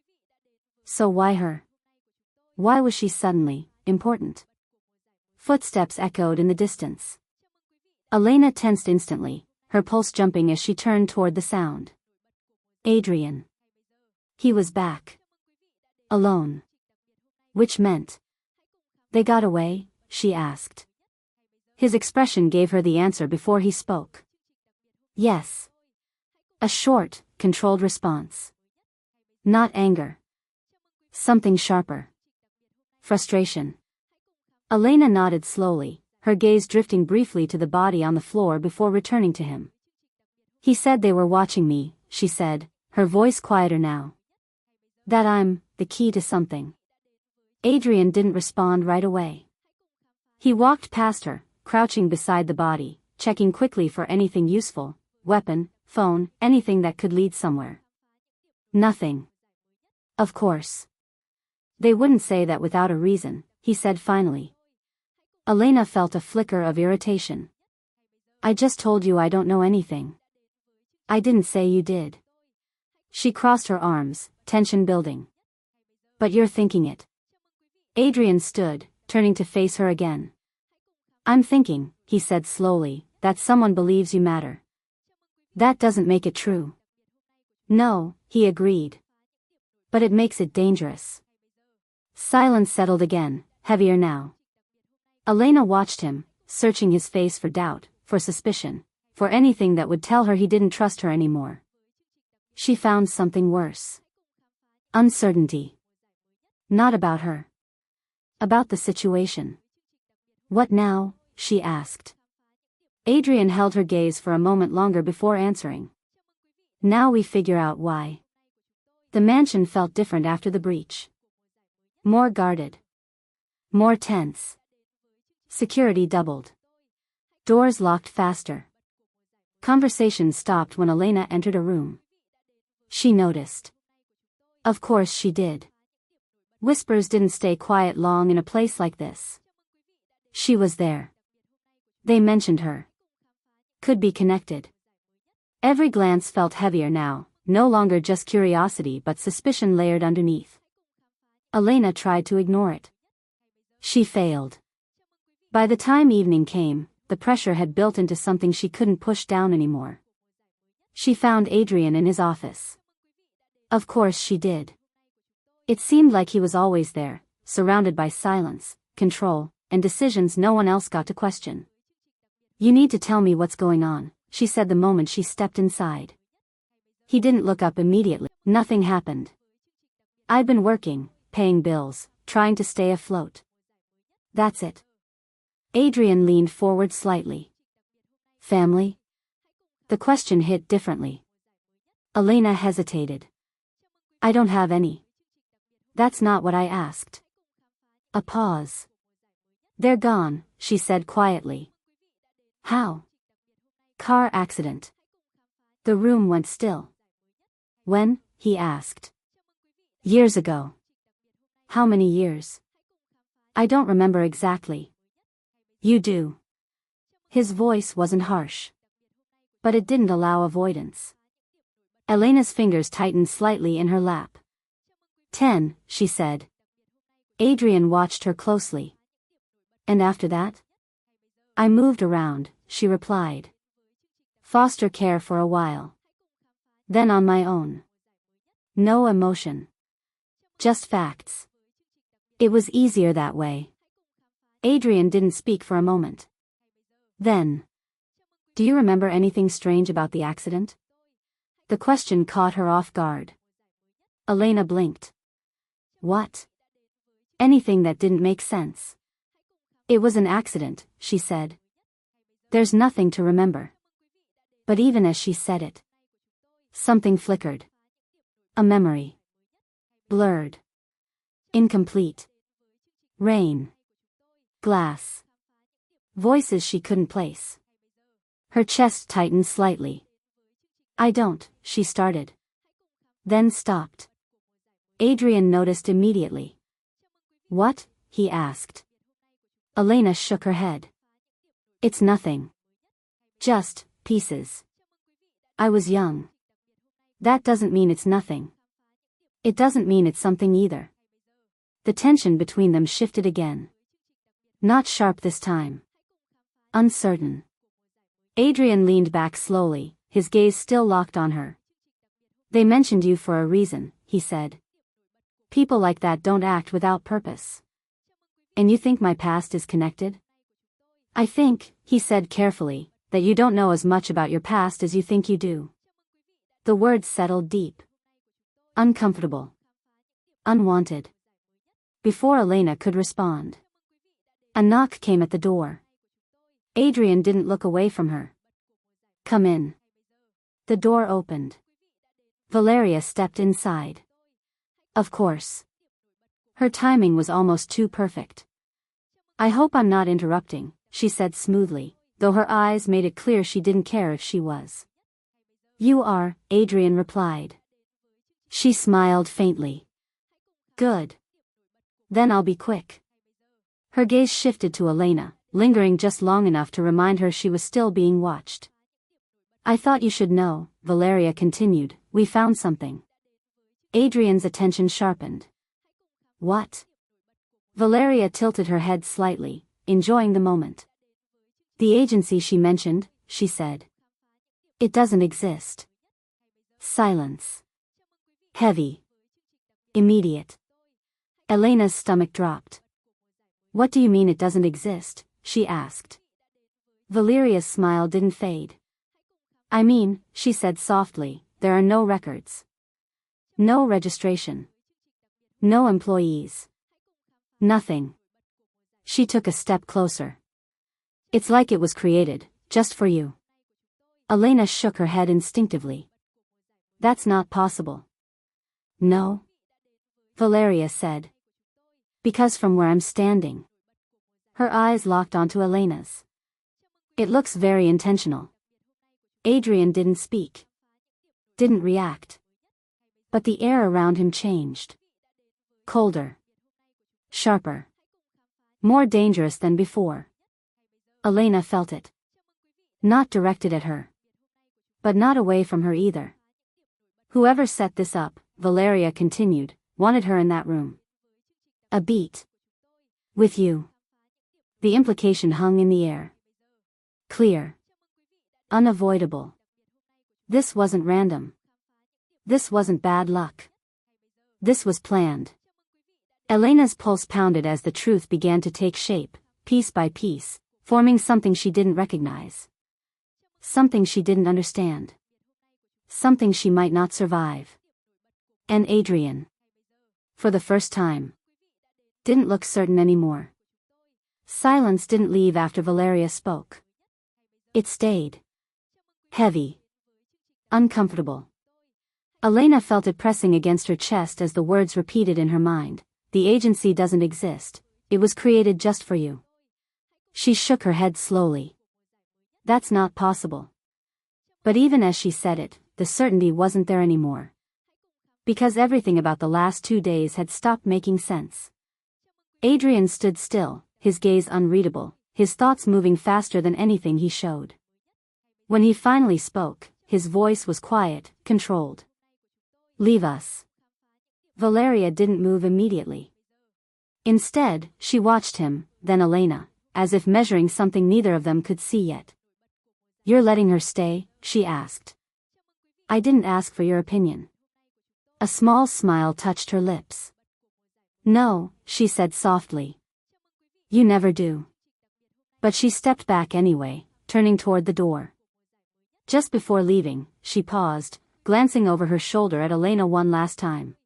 So why her? Why was she suddenly important? Footsteps echoed in the distance. Elena tensed instantly, her pulse jumping as she turned toward the sound. Adrian. He was back. Alone. Which meant. They got away, she asked. His expression gave her the answer before he spoke. Yes. A short, controlled response. Not anger. Something sharper. Frustration. Elena nodded slowly, her gaze drifting briefly to the body on the floor before returning to him. He said they were watching me, she said, her voice quieter now. That I'm the key to something. Adrian didn't respond right away. He walked past her, crouching beside the body, checking quickly for anything useful, weapon, phone, anything that could lead somewhere. Nothing. Of course. They wouldn't say that without a reason, he said finally. Elena felt a flicker of irritation. I just told you I don't know anything. I didn't say you did. She crossed her arms, tension building. But you're thinking it. Adrian stood, turning to face her again. I'm thinking, he said slowly, that someone believes you matter. That doesn't make it true. No, he agreed. But it makes it dangerous. Silence settled again, heavier now. Elena watched him, searching his face for doubt, for suspicion, for anything that would tell her he didn't trust her anymore. She found something worse. Uncertainty. Not about her. About the situation. What now? She asked. Adrian held her gaze for a moment longer before answering. Now we figure out why. The mansion felt different after the breach. More guarded. More tense. Security doubled. Doors locked faster. Conversation stopped when Elena entered a room. She noticed. Of course she did. Whispers didn't stay quiet long in a place like this. She was there. They mentioned her. Could be connected. Every glance felt heavier now, no longer just curiosity but suspicion layered underneath. Elena tried to ignore it. She failed. By the time evening came, the pressure had built into something she couldn't push down anymore. She found Adrian in his office. Of course she did. It seemed like he was always there, surrounded by silence, control, and decisions no one else got to question. You need to tell me what's going on, she said the moment she stepped inside. He didn't look up immediately. Nothing happened. I'd been working, paying bills, trying to stay afloat. That's it. Adrian leaned forward slightly. Family? The question hit differently. Elena hesitated. I don't have any. That's not what I asked. A pause. They're gone, she said quietly. How? Car accident. The room went still. When? He asked. Years ago. How many years? I don't remember exactly. You do. His voice wasn't harsh. But it didn't allow avoidance. Elena's fingers tightened slightly in her lap. 10, she said. Adrian watched her closely. And after that? I moved around, she replied. Foster care for a while. Then on my own. No emotion. Just facts. It was easier that way. Adrian didn't speak for a moment. Then. Do you remember anything strange about the accident? The question caught her off guard. Elena blinked. What? Anything that didn't make sense. It was an accident, she said. There's nothing to remember. But even as she said it, something flickered. A memory. Blurred. Incomplete. Rain. Glass. Voices she couldn't place. Her chest tightened slightly. I don't, she started. Then stopped. Adrian noticed immediately. What? He asked. Elena shook her head. It's nothing. Just pieces. I was young. That doesn't mean it's nothing. It doesn't mean it's something either. The tension between them shifted again. Not sharp this time. Uncertain. Adrian leaned back slowly, his gaze still locked on her. They mentioned you for a reason, he said. People like that don't act without purpose. And you think my past is connected? I think, he said carefully, that you don't know as much about your past as you think you do. The words settled deep. Uncomfortable. Unwanted. Before Elena could respond, a knock came at the door. Adrian didn't look away from her. Come in. The door opened. Valeria stepped inside. Of course. Her timing was almost too perfect. I hope I'm not interrupting, she said smoothly, though her eyes made it clear she didn't care if she was. You are, Adrian replied. She smiled faintly. Good. Then I'll be quick. Her gaze shifted to Elena, lingering just long enough to remind her she was still being watched. I thought you should know, Valeria continued, we found something. Adrian's attention sharpened. What? Valeria tilted her head slightly, enjoying the moment. The agency she mentioned, she said. It doesn't exist. Silence. Heavy. Immediate. Elena's stomach dropped. What do you mean it doesn't exist? She asked. Valeria's smile didn't fade. I mean, she said softly, there are no records. No registration. No employees. Nothing. She took a step closer. It's like it was created, just for you. Elena shook her head instinctively. That's not possible. No. Valeria said. Because from where I'm standing. Her eyes locked onto Elena's. It looks very intentional. Adrian didn't speak. Didn't react. But the air around him changed. Colder. Sharper. More dangerous than before. Elena felt it. Not directed at her. But not away from her either. Whoever set this up, Valeria continued, wanted her in that room. A beat. With you. The implication hung in the air. Clear. Unavoidable. This wasn't random. This wasn't bad luck. This was planned. Elena's pulse pounded as the truth began to take shape, piece by piece, forming something she didn't recognize. Something she didn't understand. Something she might not survive. And Adrian, for the first time, didn't look certain anymore. Silence didn't leave after Valeria spoke. It stayed. Heavy. Uncomfortable. Elena felt it pressing against her chest as the words repeated in her mind. The agency doesn't exist. It was created just for you. She shook her head slowly. That's not possible. But even as she said it, the certainty wasn't there anymore. Because everything about the last 2 days had stopped making sense. Adrian stood still, his gaze unreadable, his thoughts moving faster than anything he showed. When he finally spoke, his voice was quiet, controlled. Leave us. Valeria didn't move immediately. Instead, she watched him, then Elena, as if measuring something neither of them could see yet. You're letting her stay? She asked. I didn't ask for your opinion. A small smile touched her lips. No, she said softly. You never do. But she stepped back anyway, turning toward the door. Just before leaving, she paused, glancing over her shoulder at Elena one last time.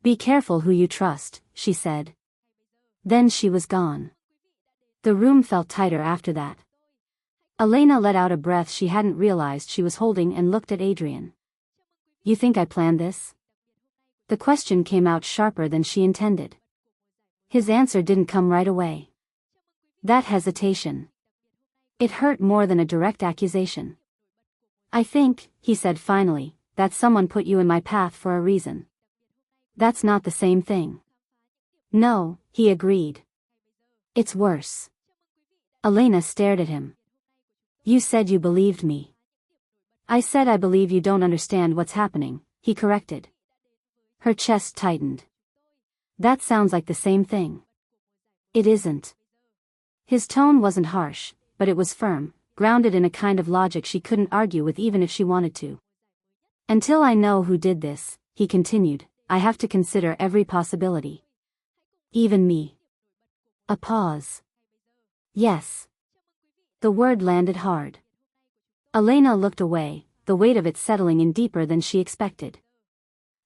Be careful who you trust, she said. Then she was gone. The room felt tighter after that. Elena let out a breath she hadn't realized she was holding and looked at Adrian. You think I planned this? The question came out sharper than she intended. His answer didn't come right away. That hesitation. It hurt more than a direct accusation. I think, he said finally, that someone put you in my path for a reason. That's not the same thing. No, he agreed. It's worse. Elena stared at him. You said you believed me. I said I believe you don't understand what's happening, he corrected. Her chest tightened. That sounds like the same thing. It isn't. His tone wasn't harsh, but it was firm, grounded in a kind of logic she couldn't argue with even if she wanted to. Until I know who did this, he continued, I have to consider every possibility. Even me. A pause. Yes. The word landed hard. Elena looked away, the weight of it settling in deeper than she expected.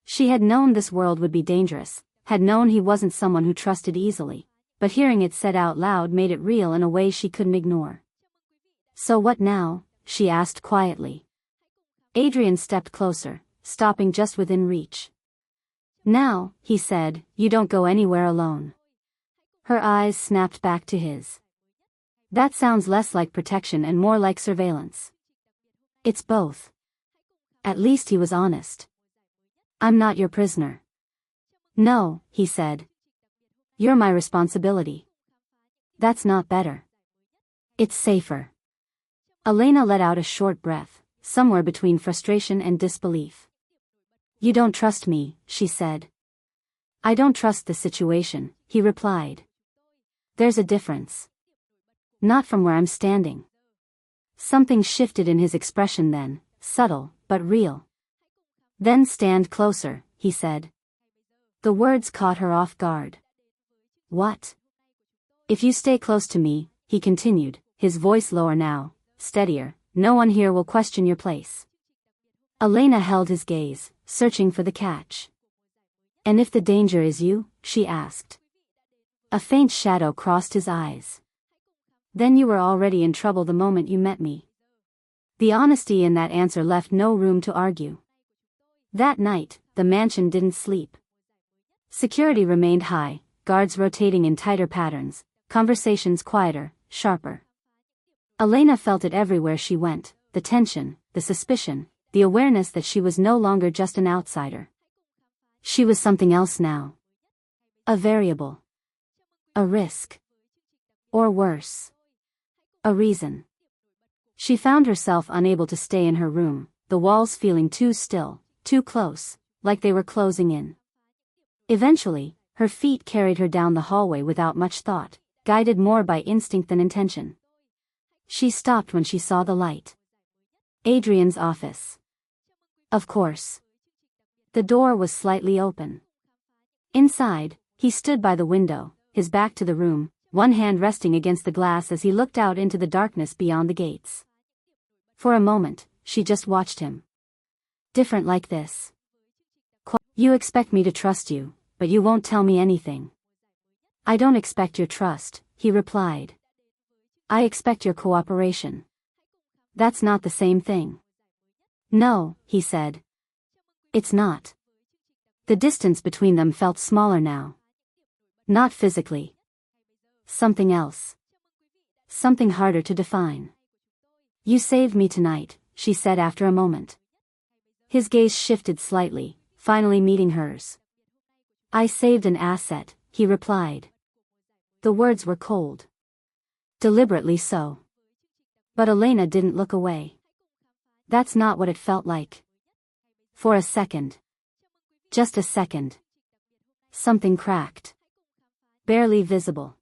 She had known this world would be dangerous, had known he wasn't someone who trusted easily, but hearing it said out loud made it real in a way she couldn't ignore. So what now? She asked quietly. Adrian stepped closer, stopping just within reach. Now, he said, you don't go anywhere alone. Her eyes snapped back to his. That sounds less like protection and more like surveillance. It's both. At least he was honest. I'm not your prisoner. No, he said. You're my responsibility. That's not better. It's safer. Elena let out a short breath, somewhere between frustration and disbelief. You don't trust me, she said. I don't trust the situation, he replied. There's a difference. Not from where I'm standing. Something shifted in his expression then, subtle, but real. Then stand closer, he said. The words caught her off guard. What? If you stay close to me, he continued, his voice lower now, steadier, no one here will question your place. Elena held his gaze, searching for the catch. And if the danger is you? She asked. A faint shadow crossed his eyes. Then you were already in trouble the moment you met me. The honesty in that answer left no room to argue. That night, the mansion didn't sleep. Security remained high, guards rotating in tighter patterns, conversations quieter, sharper. Elena felt it everywhere she went, the tension, the suspicion, the awareness that she was no longer just an outsider. She was something else now. A variable. A risk. Or worse. A reason. She found herself unable to stay in her room, the walls feeling too still, too close, like they were closing in. Eventually, her feet carried her down the hallway without much thought, guided more by instinct than intention. She stopped when she saw the light. Adrian's office. Of course. The door was slightly open. Inside, he stood by the window, his back to the room, one hand resting against the glass as he looked out into the darkness beyond the gates. For a moment, she just watched him. Different like this. You expect me to trust you, but you won't tell me anything. I don't expect your trust, he replied. I expect your cooperation. That's not the same thing. No, he said. It's not. The distance between them felt smaller now. Not physically. Something else. Something harder to define. You saved me tonight, she said after a moment. His gaze shifted slightly, finally meeting hers. I saved an asset, he replied. The words were cold. Deliberately so. But Elena didn't look away. That's not what it felt like. For a second. Just a second. Something cracked. Barely visible.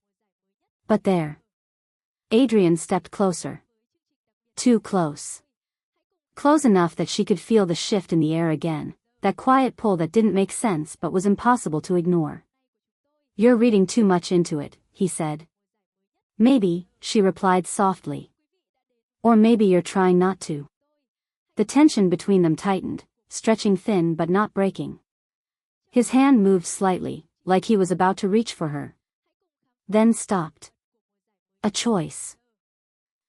But there. Adrian stepped closer. Too close. Close enough that she could feel the shift in the air again, that quiet pull that didn't make sense but was impossible to ignore. You're reading too much into it, he said. Maybe, she replied softly. Or maybe you're trying not to. The tension between them tightened, stretching thin but not breaking. His hand moved slightly, like he was about to reach for her. Then stopped. A choice.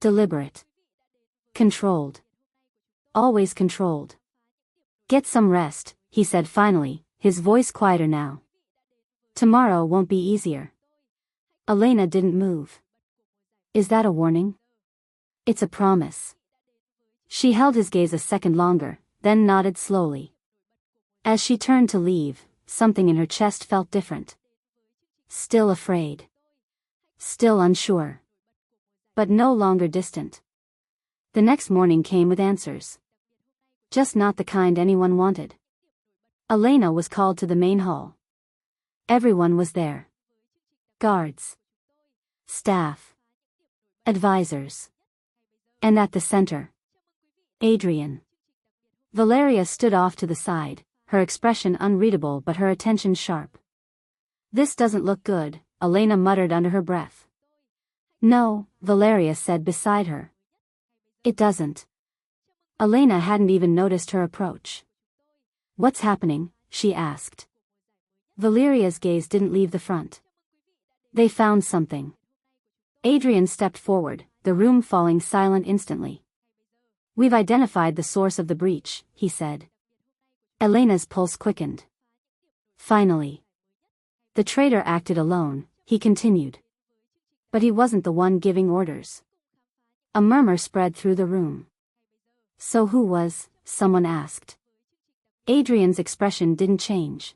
Deliberate. Controlled. Always controlled. Get some rest, he said finally, his voice quieter now. Tomorrow won't be easier. Elena didn't move. Is that a warning? It's a promise. She held his gaze a second longer, then nodded slowly. As she turned to leave, something in her chest felt different. Still afraid. Still unsure. But no longer distant. The next morning came with answers. Just not the kind anyone wanted. Elena was called to the main hall. Everyone was there. Guards. Staff. Advisors. And at the center. Adrian. Valeria stood off to the side, her expression unreadable but her attention sharp. This doesn't look good, Elena muttered under her breath. No, Valeria said beside her. It doesn't. Elena hadn't even noticed her approach. What's happening? She asked. Valeria's gaze didn't leave the front. They found something. Adrian stepped forward, the room falling silent instantly. We've identified the source of the breach, he said. Elena's pulse quickened. Finally. The traitor acted alone, he continued. But he wasn't the one giving orders. A murmur spread through the room. So who was? Someone asked. Adrian's expression didn't change.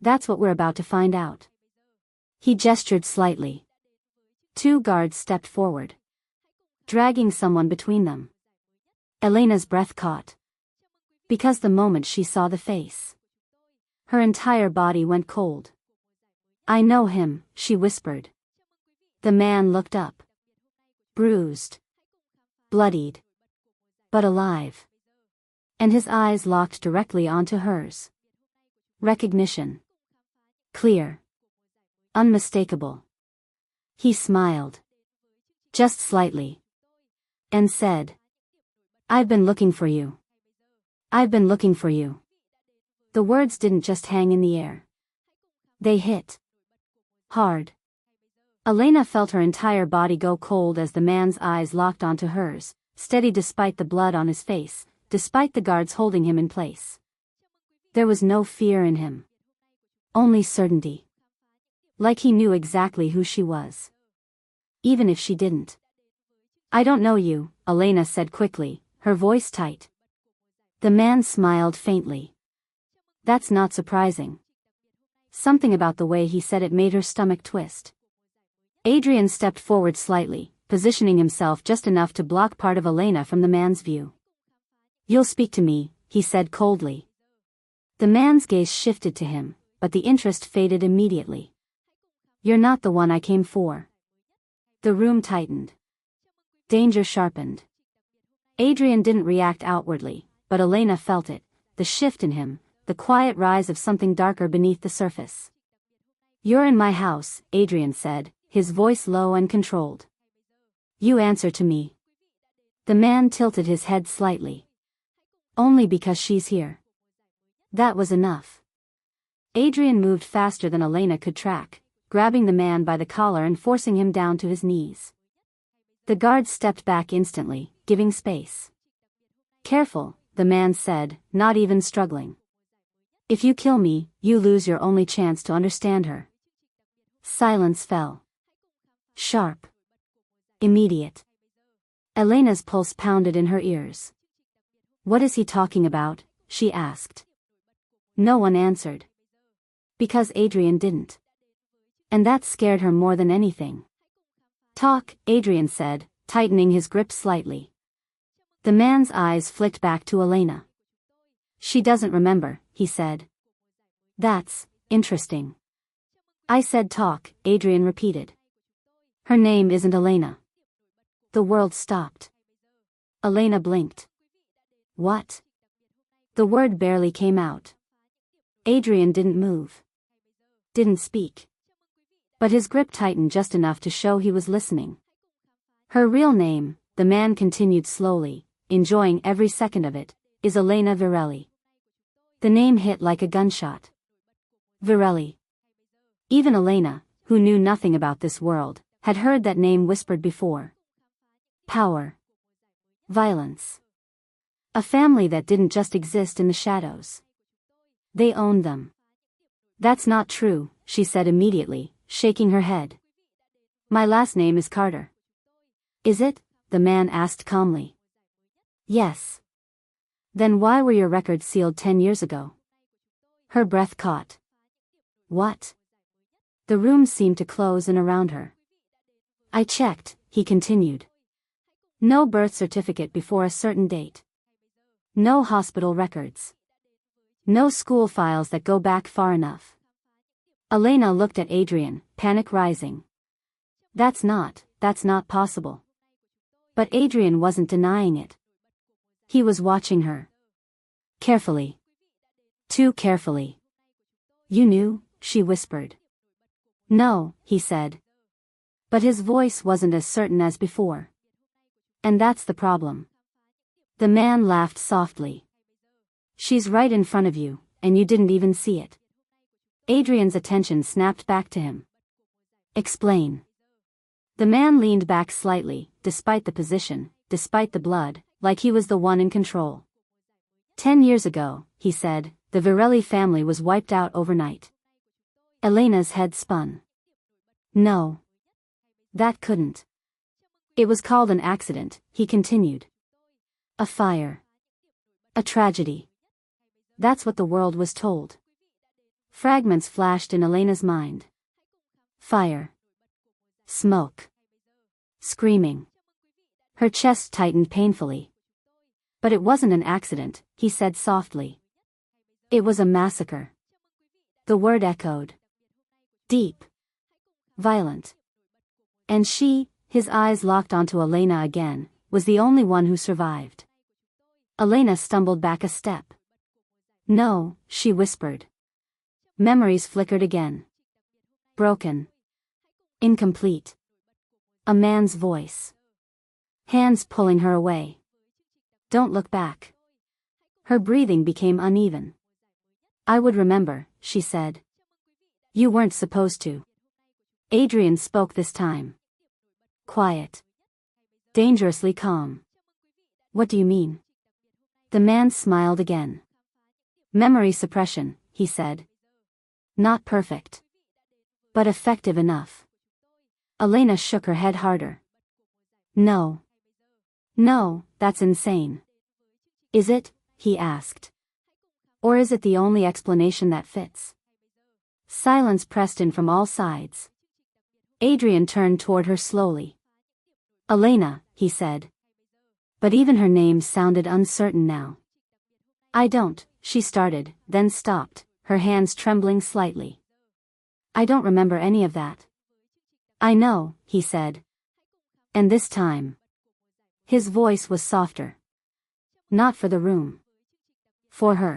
That's what we're about to find out. He gestured slightly. Two guards stepped forward, dragging someone between them. Elena's breath caught. Because the moment she saw the face, her entire body went cold. I know him, she whispered. The man looked up. Bruised. Bloodied. But alive. And his eyes locked directly onto hers. Recognition. Clear. Unmistakable. He smiled. Just slightly. And said. I've been looking for you. I've been looking for you. The words didn't just hang in the air. They hit. Hard. Elena felt her entire body go cold as the man's eyes locked onto hers, steady despite the blood on his face, despite the guards holding him in place. There was no fear in him. Only certainty. Like he knew exactly who she was. Even if she didn't. I don't know you, Elena said quickly, her voice tight. The man smiled faintly. That's not surprising. Something about the way he said it made her stomach twist. Adrian stepped forward slightly, positioning himself just enough to block part of Elena from the man's view. You'll speak to me, he said coldly. The man's gaze shifted to him, but the interest faded immediately. You're not the one I came for. The room tightened. Danger sharpened. Adrian didn't react outwardly, but Elena felt it, the shift in him, the quiet rise of something darker beneath the surface. You're in my house, Adrian said, his voice low and controlled. You answer to me. The man tilted his head slightly. Only because she's here. That was enough. Adrian moved faster than Elena could track, grabbing the man by the collar and forcing him down to his knees. The guard stepped back instantly, giving space. "Careful," the man said, not even struggling. "If you kill me, you lose your only chance to understand her." Silence fell. Sharp. Immediate. Elena's pulse pounded in her ears. "What is he talking about?" she asked. No one answered. Because Adrian didn't. And that scared her more than anything. "Talk," Adrian said, tightening his grip slightly. The man's eyes flicked back to Elena. "She doesn't remember," he said. "That's interesting." "I said talk," Adrian repeated. "Her name isn't Elena." The world stopped. Elena blinked. "What?" The word barely came out. Adrian didn't move. Didn't speak. But his grip tightened just enough to show he was listening. "Her real name," the man continued slowly, enjoying every second of it, "is Elena Virelli." The name hit like a gunshot. Virelli. Even Elena, who knew nothing about this world, had heard that name whispered before. Power. Violence. A family that didn't just exist in the shadows. They owned them. "That's not true," she said immediately, shaking her head. "My last name is Carter." "Is it?" the man asked calmly. "Yes." "Then why were your records sealed 10 years ago?" Her breath caught. "What?" The room seemed to close in around her. "I checked," he continued. "No birth certificate before a certain date. No hospital records. No school files that go back far enough." Elena looked at Adrian, panic rising. That's not possible." But Adrian wasn't denying it. He was watching her. Carefully. Too carefully. "You knew?" she whispered. "No," he said. But his voice wasn't as certain as before. "And that's the problem." The man laughed softly. "She's right in front of you, and you didn't even see it." Adrian's attention snapped back to him. "Explain." The man leaned back slightly, despite the position, despite the blood, like he was the one in control. 10 years ago," he said, "the Virelli family was wiped out overnight." Elena's head spun. "No. That couldn't." "It was called an accident," he continued. "A fire. A tragedy. That's what the world was told." Fragments flashed in Elena's mind. Fire. Smoke. Screaming. Her chest tightened painfully. "But it wasn't an accident," he said softly. "It was a massacre." The word echoed. Deep. Violent. And she, his eyes locked onto Elena again, was the only one who survived. Elena stumbled back a step. "No," she whispered. Memories flickered again. Broken. Incomplete. A man's voice. Hands pulling her away. "Don't look back." Her breathing became uneven. "I would remember," she said. "You weren't supposed to." Adrian spoke this time. Quiet. Dangerously calm. "What do you mean?" The man smiled again. "Memory suppression," he said. "Not perfect. But effective enough." Elena shook her head harder. "No. No, that's insane." "Is it?" he asked. "Or is it the only explanation that fits?" Silence pressed in from all sides. Adrian turned toward her slowly. "Elena," he said. But even her name sounded uncertain now. "I don't," she started, then stopped, her hands trembling slightly. "I don't remember any of that." "I know," he said. "And this time." His voice was softer. "Not for the room. For her."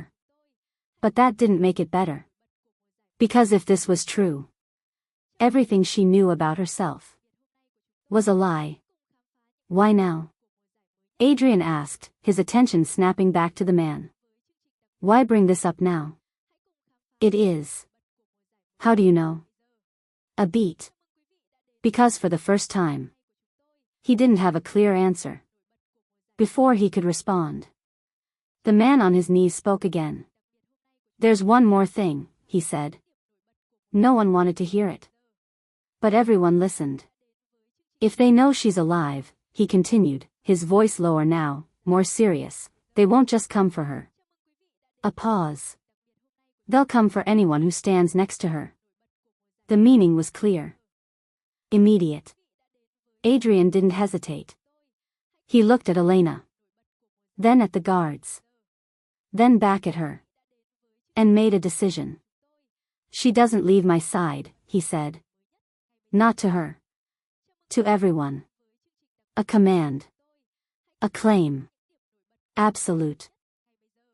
But that didn't make it better. Because if this was true, everything she knew about herself was a lie. "Why now?" Adrian asked, his attention snapping back to the man. "Why bring this up now?" "It is." "How do you know?" A beat. Because for the first time, he didn't have a clear answer. Before he could respond, the man on his knees spoke again. There's one more thing, he said. No one wanted to hear it, but everyone listened. If they know she's alive, he continued, his voice lower now, more serious, they won't just come for her. A pause. They'll come for anyone who stands next to her. The meaning was clear. Immediate. Adrian didn't hesitate. He looked at Elena. Then at the guards. Then back at her. And made a decision. She doesn't leave my side, he said. Not to her. To everyone. A command. A claim. Absolute.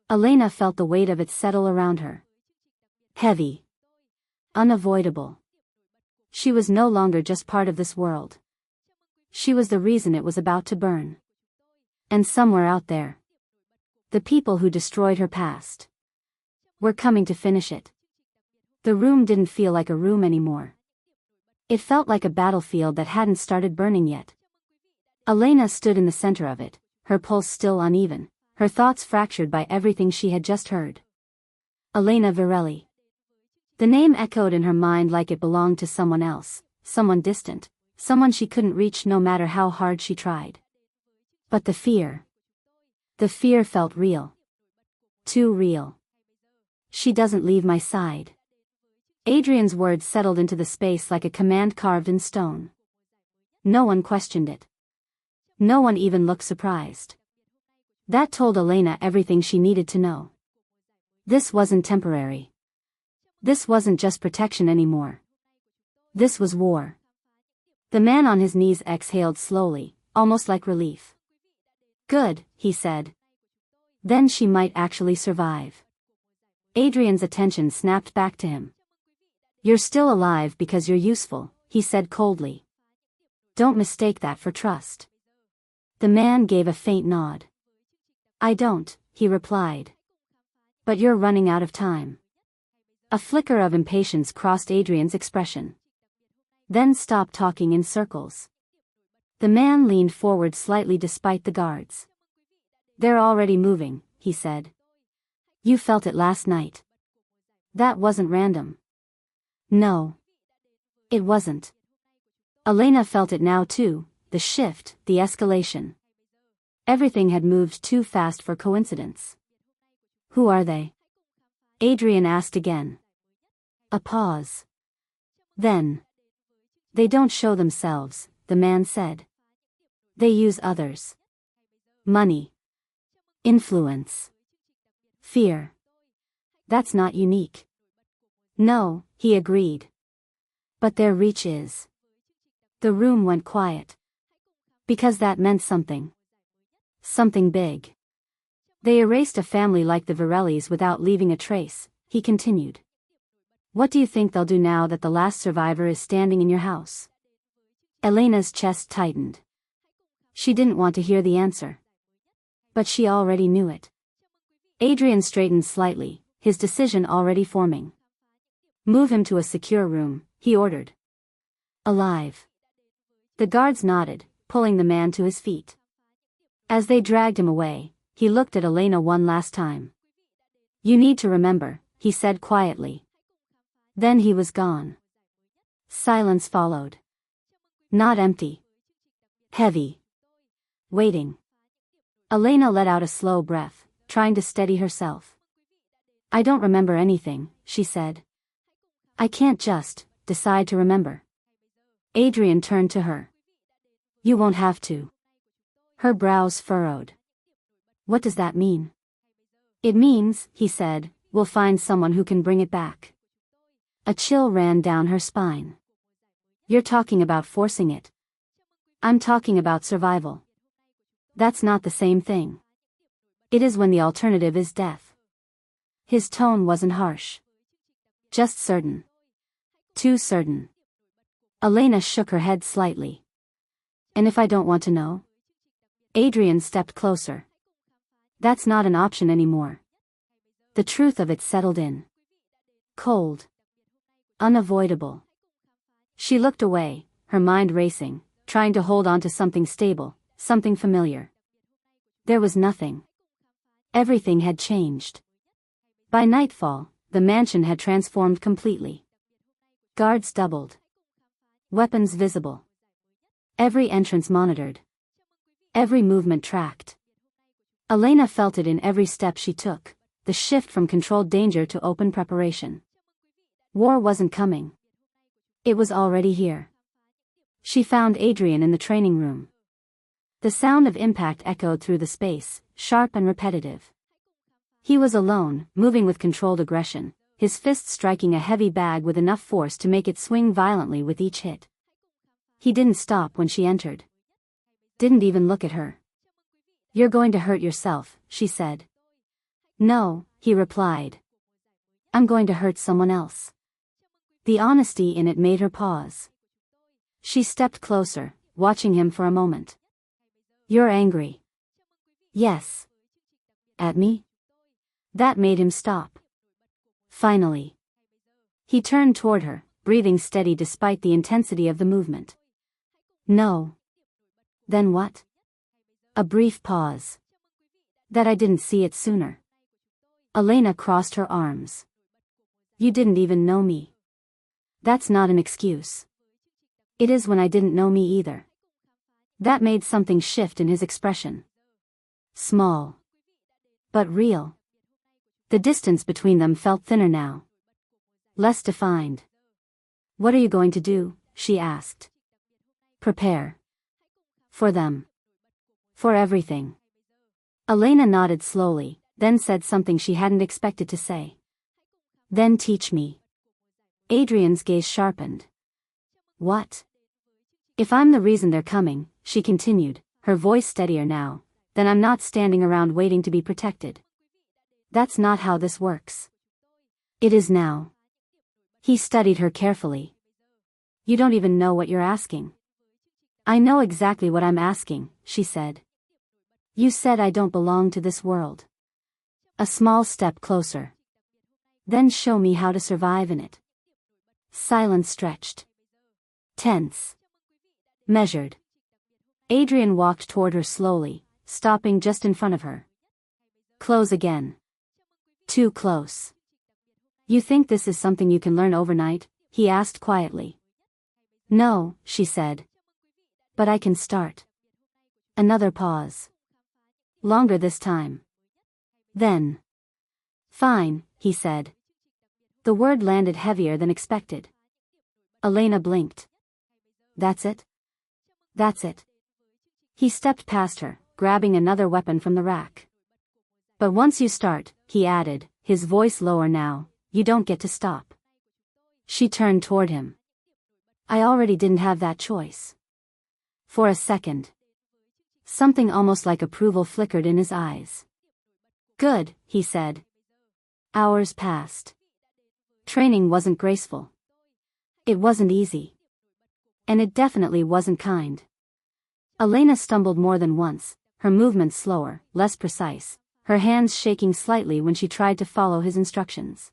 Elena felt the weight of it settle around her. Heavy. Unavoidable. She was no longer just part of this world. She was the reason it was about to burn. And somewhere out there, the people who destroyed her past were coming to finish it. The room didn't feel like a room anymore. It felt like a battlefield that hadn't started burning yet. Elena stood in the center of it, her pulse still uneven, her thoughts fractured by everything she had just heard. Elena Virelli. The name echoed in her mind like it belonged to someone else, someone distant, someone she couldn't reach no matter how hard she tried. But the fear felt real. Too real. She doesn't leave my side. Adrian's words settled into the space like a command carved in stone. No one questioned it. No one even looked surprised. That told Elena everything she needed to know. This wasn't temporary. This wasn't just protection anymore. This was war. The man on his knees exhaled slowly, almost like relief. Good, he said. Then she might actually survive. Adrian's attention snapped back to him. You're still alive because you're useful, he said coldly. Don't mistake that for trust. The man gave a faint nod. I don't, he replied. But you're running out of time. A flicker of impatience crossed Adrian's expression. Then stopped talking in circles. The man leaned forward slightly despite the guards. They're already moving, he said. You felt it last night. That wasn't random. No. It wasn't. Elena felt it now too, the shift, the escalation. Everything had moved too fast for coincidence. Who are they? Adrian asked again. A pause. Then. They don't show themselves, the man said. They use others. Money. Influence. Fear. That's not unique. No, he agreed. But their reach is. The room went quiet. Because that meant something. Something big. They erased a family like the Virellis without leaving a trace, he continued. What do you think they'll do now that the last survivor is standing in your house? Elena's chest tightened. She didn't want to hear the answer. But she already knew it. Adrian straightened slightly, his decision already forming. Move him to a secure room, he ordered. Alive. The guards nodded, pulling the man to his feet. As they dragged him away, he looked at Elena one last time. You need to remember, he said quietly. Then he was gone. Silence followed. Not empty. Heavy. Waiting. Elena let out a slow breath, trying to steady herself. I don't remember anything, she said. I can't just decide to remember. Adrian turned to her. You won't have to. Her brows furrowed. What does that mean? It means, he said, we'll find someone who can bring it back. A chill ran down her spine. You're talking about forcing it. I'm talking about survival. That's not the same thing. It is when the alternative is death. His tone wasn't harsh. Just certain. Too certain. Elena shook her head slightly. And if I don't want to know? Adrian stepped closer. That's not an option anymore. The truth of it settled in. Cold. Unavoidable. She looked away, her mind racing, trying to hold on to something stable, something familiar. There was nothing. Everything had changed. By nightfall, the mansion had transformed completely. Guards doubled. Weapons visible. Every entrance monitored. Every movement tracked. Elena felt it in every step she took, the shift from controlled danger to open preparation. War wasn't coming. It was already here. She found Adrian in the training room. The sound of impact echoed through the space, sharp and repetitive. He was alone, moving with controlled aggression, his fist striking a heavy bag with enough force to make it swing violently with each hit. He didn't stop when she entered. Didn't even look at her. "You're going to hurt yourself," she said. "No," he replied. "I'm going to hurt someone else." The honesty in it made her pause. She stepped closer, watching him for a moment. "You're angry." "Yes." "At me?" That made him stop. Finally. He turned toward her, breathing steady despite the intensity of the movement. "No." "Then what?" A brief pause. "That I didn't see it sooner." Elena crossed her arms. "You didn't even know me." "That's not an excuse." "It is when I didn't know me either." That made something shift in his expression. Small. But real. The distance between them felt thinner now. Less defined. "What are you going to do?" she asked. "Prepare." "For them." "For everything." Elena nodded slowly, then said something she hadn't expected to say. "Then teach me." Adrian's gaze sharpened. "What?" "If I'm the reason they're coming," she continued, her voice steadier now, "then I'm not standing around waiting to be protected. That's not how this works." "It is now." He studied her carefully. "You don't even know what you're asking." "I know exactly what I'm asking," she said. "You said I don't belong to this world." A small step closer. "Then show me how to survive in it." Silence stretched. Tense. Measured. Adrian walked toward her slowly, stopping just in front of her. Close again. Too close. "You think this is something you can learn overnight?" he asked quietly. "No," she said. "But I can start." Another pause. Longer this time. Then. "Fine," he said. The word landed heavier than expected. Elena blinked. "That's it?" "That's it." He stepped past her, grabbing another weapon from the rack. "But once you start," he added, his voice lower now, "you don't get to stop." She turned toward him. "I already didn't have that choice." For a second. Something almost like approval flickered in his eyes. "Good," he said. Hours passed. Training wasn't graceful. It wasn't easy. And it definitely wasn't kind. Elena stumbled more than once, her movements slower, less precise, her hands shaking slightly when she tried to follow his instructions.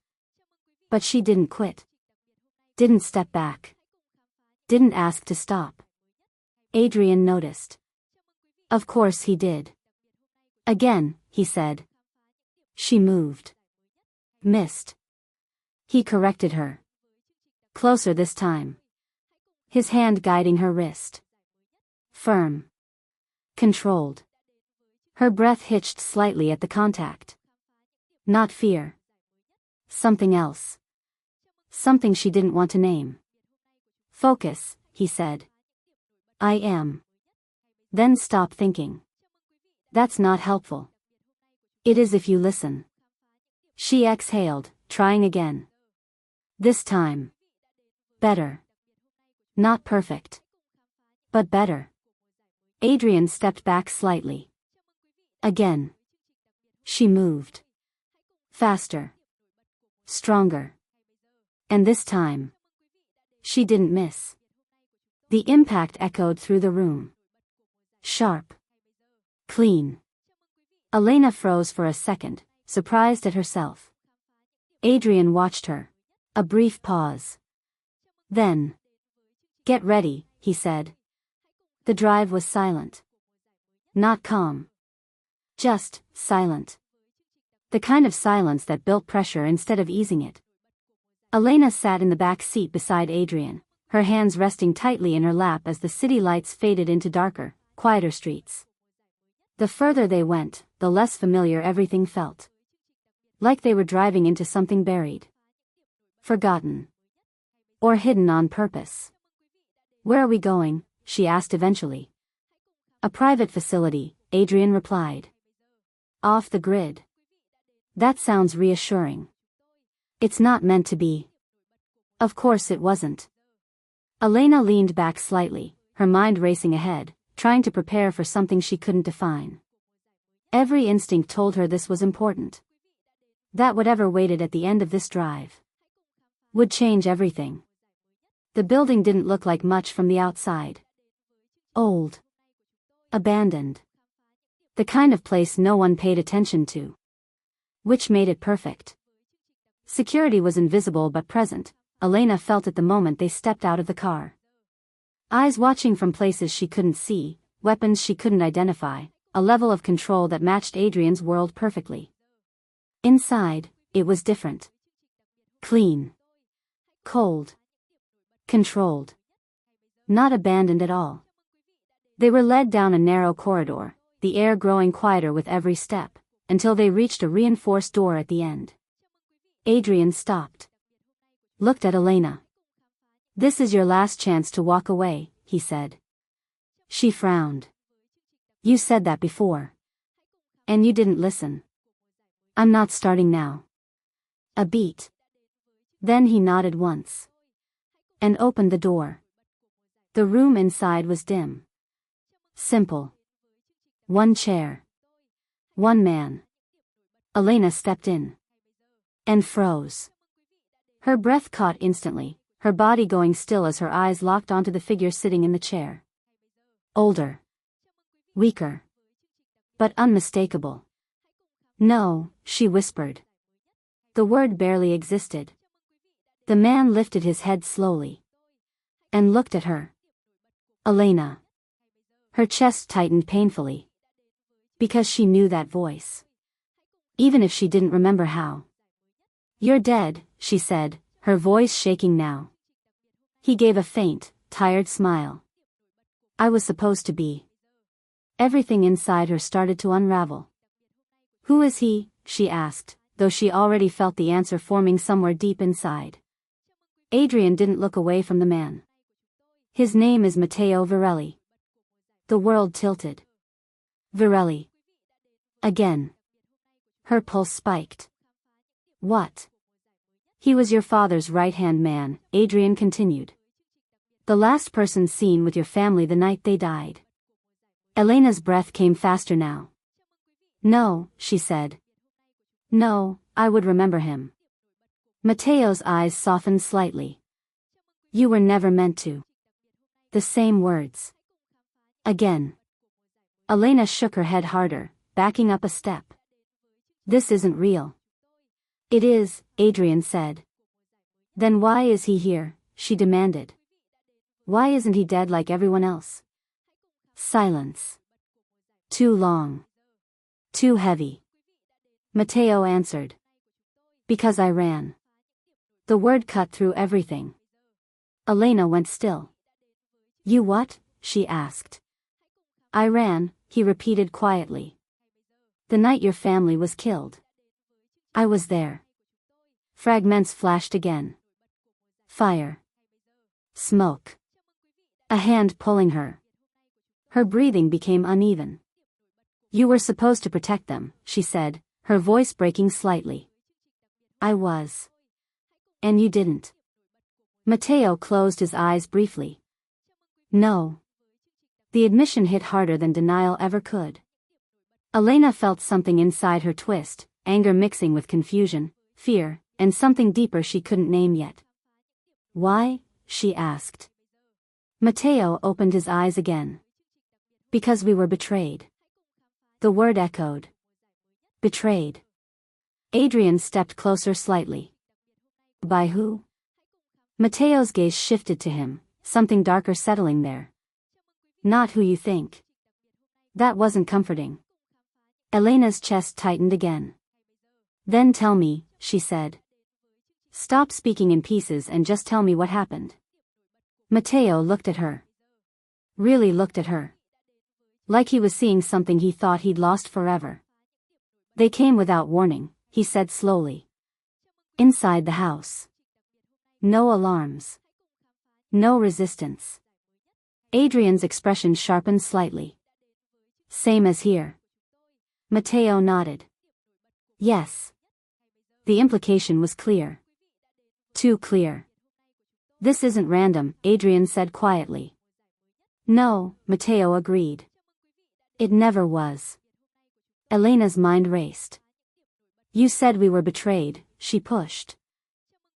But she didn't quit. Didn't step back. Didn't ask to stop. Adrian noticed. Of course he did. "Again," he said. She moved. Missed. He corrected her. Closer this time. His hand guiding her wrist. Firm. Controlled. Her breath hitched slightly at the contact. Not fear. Something else. Something she didn't want to name. "Focus," he said. "I am." Then stop thinking. That's not helpful. It is if you listen. She exhaled, trying again. This time. Better. Not perfect. But better. Adrian stepped back slightly. Again. She moved. Faster. Stronger. And this time. She didn't miss. The impact echoed through the room. Sharp. Clean. Elena froze for a second, surprised at herself. Adrian watched her. A brief pause. Then. Get ready, he said. The drive was silent. Not calm. Just silent. The kind of silence that built pressure instead of easing it. Elena sat in the back seat beside Adrian, her hands resting tightly in her lap as the city lights faded into darker, quieter streets. The further they went, the less familiar everything felt. Like they were driving into something buried. Forgotten. Or hidden on purpose. Where are we going? She asked eventually. A private facility, Adrian replied. Off the grid. That sounds reassuring. It's not meant to be. Of course it wasn't. Elena leaned back slightly, her mind racing ahead, trying to prepare for something she couldn't define. Every instinct told her this was important. That whatever waited at the end of this drive would change everything. The building didn't look like much from the outside. Old. Abandoned. The kind of place no one paid attention to. Which made it perfect. Security was invisible but present, Elena felt at the moment they stepped out of the car. Eyes watching from places she couldn't see, weapons she couldn't identify, a level of control that matched Adrian's world perfectly. Inside, it was different. Clean. Cold. Controlled. Not abandoned at all. They were led down a narrow corridor, the air growing quieter with every step, until they reached a reinforced door at the end. Adrian stopped. Looked at Elena. This is your last chance to walk away, he said. She frowned. You said that before. And you didn't listen. I'm not starting now. A beat. Then he nodded once. And opened the door. The room inside was dim. Simple. One chair. One man. Elena stepped in. And froze. Her breath caught instantly, her body going still as her eyes locked onto the figure sitting in the chair. Older. Weaker. But unmistakable. No, she whispered. The word barely existed. The man lifted his head slowly. And looked at her. Elena. Her chest tightened painfully. Because she knew that voice. Even if she didn't remember how. You're dead, she said, her voice shaking now. He gave a faint, tired smile. I was supposed to be. Everything inside her started to unravel. Who is he? She asked, though she already felt the answer forming somewhere deep inside. Adrian didn't look away from the man. His name is Matteo Virelli. The world tilted. Virelli. Again. Her pulse spiked. What? He was your father's right-hand man, Adrian continued. The last person seen with your family the night they died. Elena's breath came faster now. No, she said. No, I would remember him. Matteo's eyes softened slightly. You were never meant to. The same words. Again. Elena shook her head harder, backing up a step. This isn't real. It is, Adrian said. Then why is he here? She demanded. Why isn't he dead like everyone else? Silence. Too long. Too heavy. Matteo answered. Because I ran. The word cut through everything. Elena went still. You what? She asked. I ran, he repeated quietly. The night your family was killed. I was there. Fragments flashed again. Fire. Smoke. A hand pulling her. Her breathing became uneven. You were supposed to protect them, she said, her voice breaking slightly. I was. And you didn't. Matteo closed his eyes briefly. No. The admission hit harder than denial ever could. Elena felt something inside her twist, anger mixing with confusion, fear, and something deeper she couldn't name yet. Why? She asked. Matteo opened his eyes again. Because we were betrayed. The word echoed. Betrayed. Adrian stepped closer slightly. By who? Matteo's gaze shifted to him, something darker settling there. Not who you think. That wasn't comforting. Elena's chest tightened again. Then tell me, she said. Stop speaking in pieces and just tell me what happened. Matteo looked at her. Really looked at her. Like he was seeing something he thought he'd lost forever. They came without warning, he said slowly. Inside the house. No alarms. No resistance. Adrian's expression sharpened slightly. Same as here. Matteo nodded. Yes. The implication was clear. Too clear. This isn't random, Adrian said quietly. No, Matteo agreed. It never was. Elena's mind raced. You said we were betrayed, she pushed.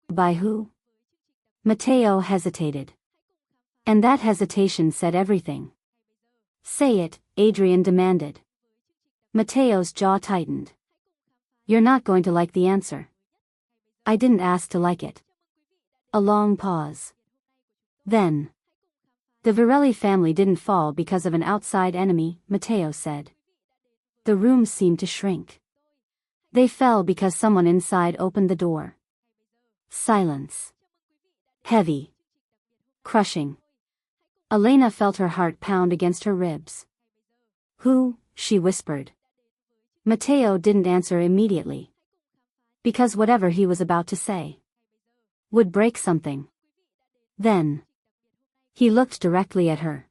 By who? Matteo hesitated. And that hesitation said everything. Say it, Adrian demanded. Matteo's jaw tightened. You're not going to like the answer. I didn't ask to like it. A long pause. Then. The Varelli family didn't fall because of an outside enemy, Matteo said. The room seemed to shrink. They fell because someone inside opened the door. Silence. Heavy. Crushing. Elena felt her heart pound against her ribs. Who? She whispered. Matteo didn't answer immediately. Because whatever he was about to say would break something. Then. He looked directly at her.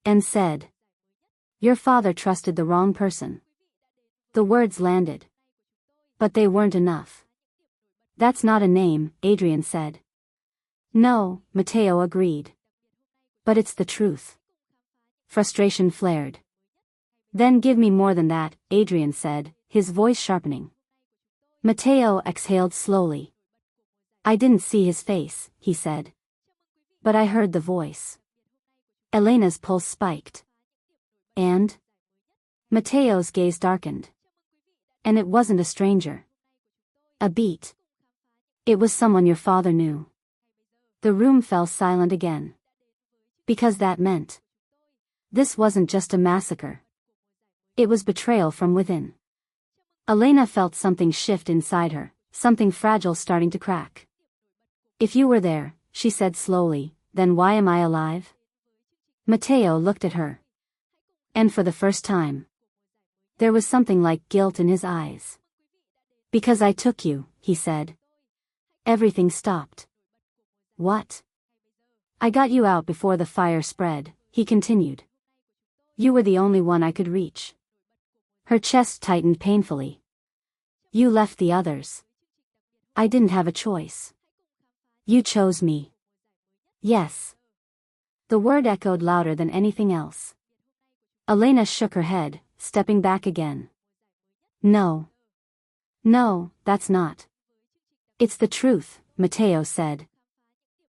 And said. Your father trusted the wrong person. The words landed. But they weren't enough. That's not a name, Adrian said. No, Matteo agreed. But it's the truth. Frustration flared. Then give me more than that, Adrian said, his voice sharpening. Matteo exhaled slowly. I didn't see his face, he said. But I heard the voice. Elena's pulse spiked. And? Matteo's gaze darkened. And it wasn't a stranger. A beat. It was someone your father knew. The room fell silent again. Because that meant. This wasn't just a massacre. It was betrayal from within. Elena felt something shift inside her, something fragile starting to crack. If you were there, she said slowly, then why am I alive? Matteo looked at her. And for the first time. There was something like guilt in his eyes. Because I took you, he said. Everything stopped. What? I got you out before the fire spread, he continued. You were the only one I could reach. Her chest tightened painfully. You left the others. I didn't have a choice. You chose me. Yes. The word echoed louder than anything else. Elena shook her head, stepping back again. No. No, that's not. It's the truth, Matteo said.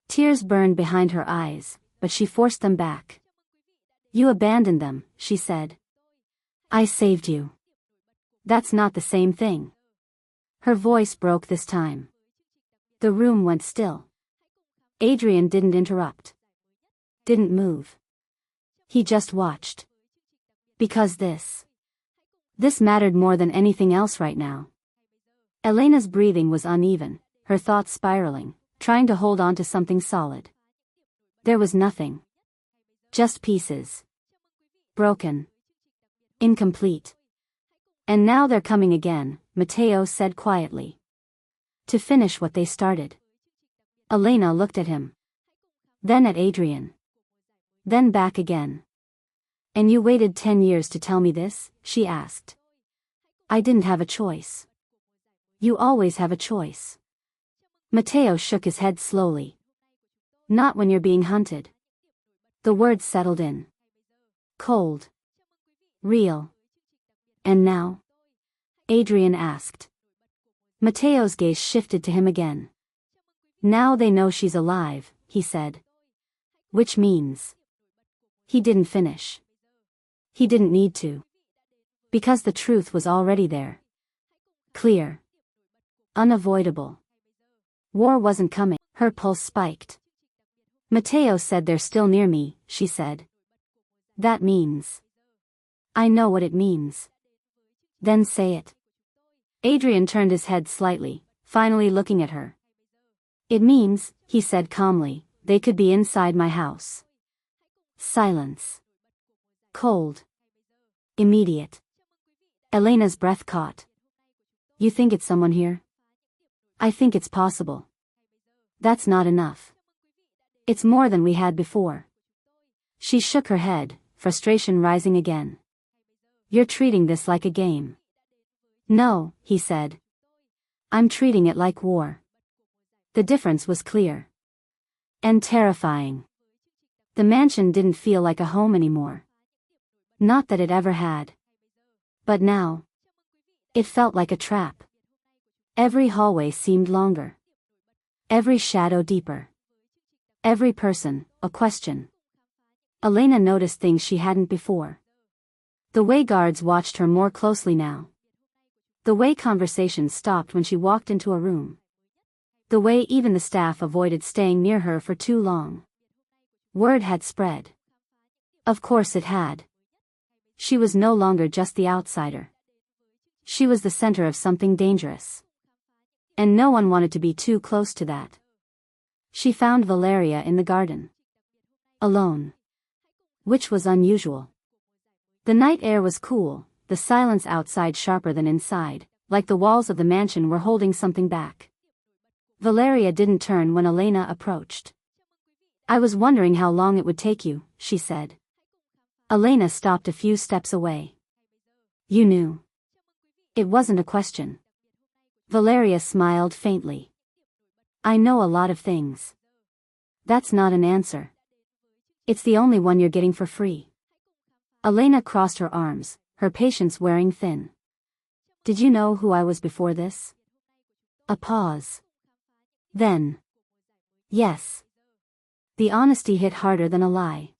Tears burned behind her eyes, but she forced them back. You abandoned them, she said. I saved you. That's not the same thing. Her voice broke this time. The room went still. Adrian didn't interrupt. Didn't move. He just watched. Because this mattered more than anything else right now. Elena's breathing was uneven, her thoughts spiraling, trying to hold on to something solid. There was nothing. Just pieces. Broken. Incomplete. And now they're coming again, Matteo said quietly. To finish what they started. Elena looked at him. Then at Adrian. Then back again. And you waited 10 years to tell me this? She asked. I didn't have a choice. You always have a choice. Matteo shook his head slowly. Not when you're being hunted. The words settled in. Cold. Real. And now? Adrian asked. Matteo's gaze shifted to him again. Now they know she's alive, he said. Which means. He didn't finish. He didn't need to. Because the truth was already there. Clear. Unavoidable. War wasn't coming. Her pulse spiked. Mateo said they're still near me, she said. That means. I know what it means. Then say it. Adrian turned his head slightly, finally looking at her. It means, he said calmly, they could be inside my house. Silence. Cold. Immediate. Elena's breath caught. You think it's someone here? I think it's possible. That's not enough. It's more than we had before. She shook her head, frustration rising again. You're treating this like a game. No, he said. I'm treating it like war. The difference was clear. And terrifying. The mansion didn't feel like a home anymore. Not that it ever had. But now. It felt like a trap. Every hallway seemed longer. Every shadow deeper. Every person, a question. Elena noticed things she hadn't before. The way guards watched her more closely now. The way conversations stopped when she walked into a room. The way even the staff avoided staying near her for too long. Word had spread. Of course it had. She was no longer just the outsider. She was the center of something dangerous. And no one wanted to be too close to that. She found Valeria in the garden. Alone. Which was unusual. The night air was cool, the silence outside sharper than inside, like the walls of the mansion were holding something back. Valeria didn't turn when Elena approached. I was wondering how long it would take you, she said. Elena stopped a few steps away. You knew. It wasn't a question. Valeria smiled faintly. I know a lot of things. That's not an answer. It's the only one you're getting for free. Elena crossed her arms, her patience wearing thin. Did you know who I was before this? A pause. Then. Yes. The honesty hit harder than a lie.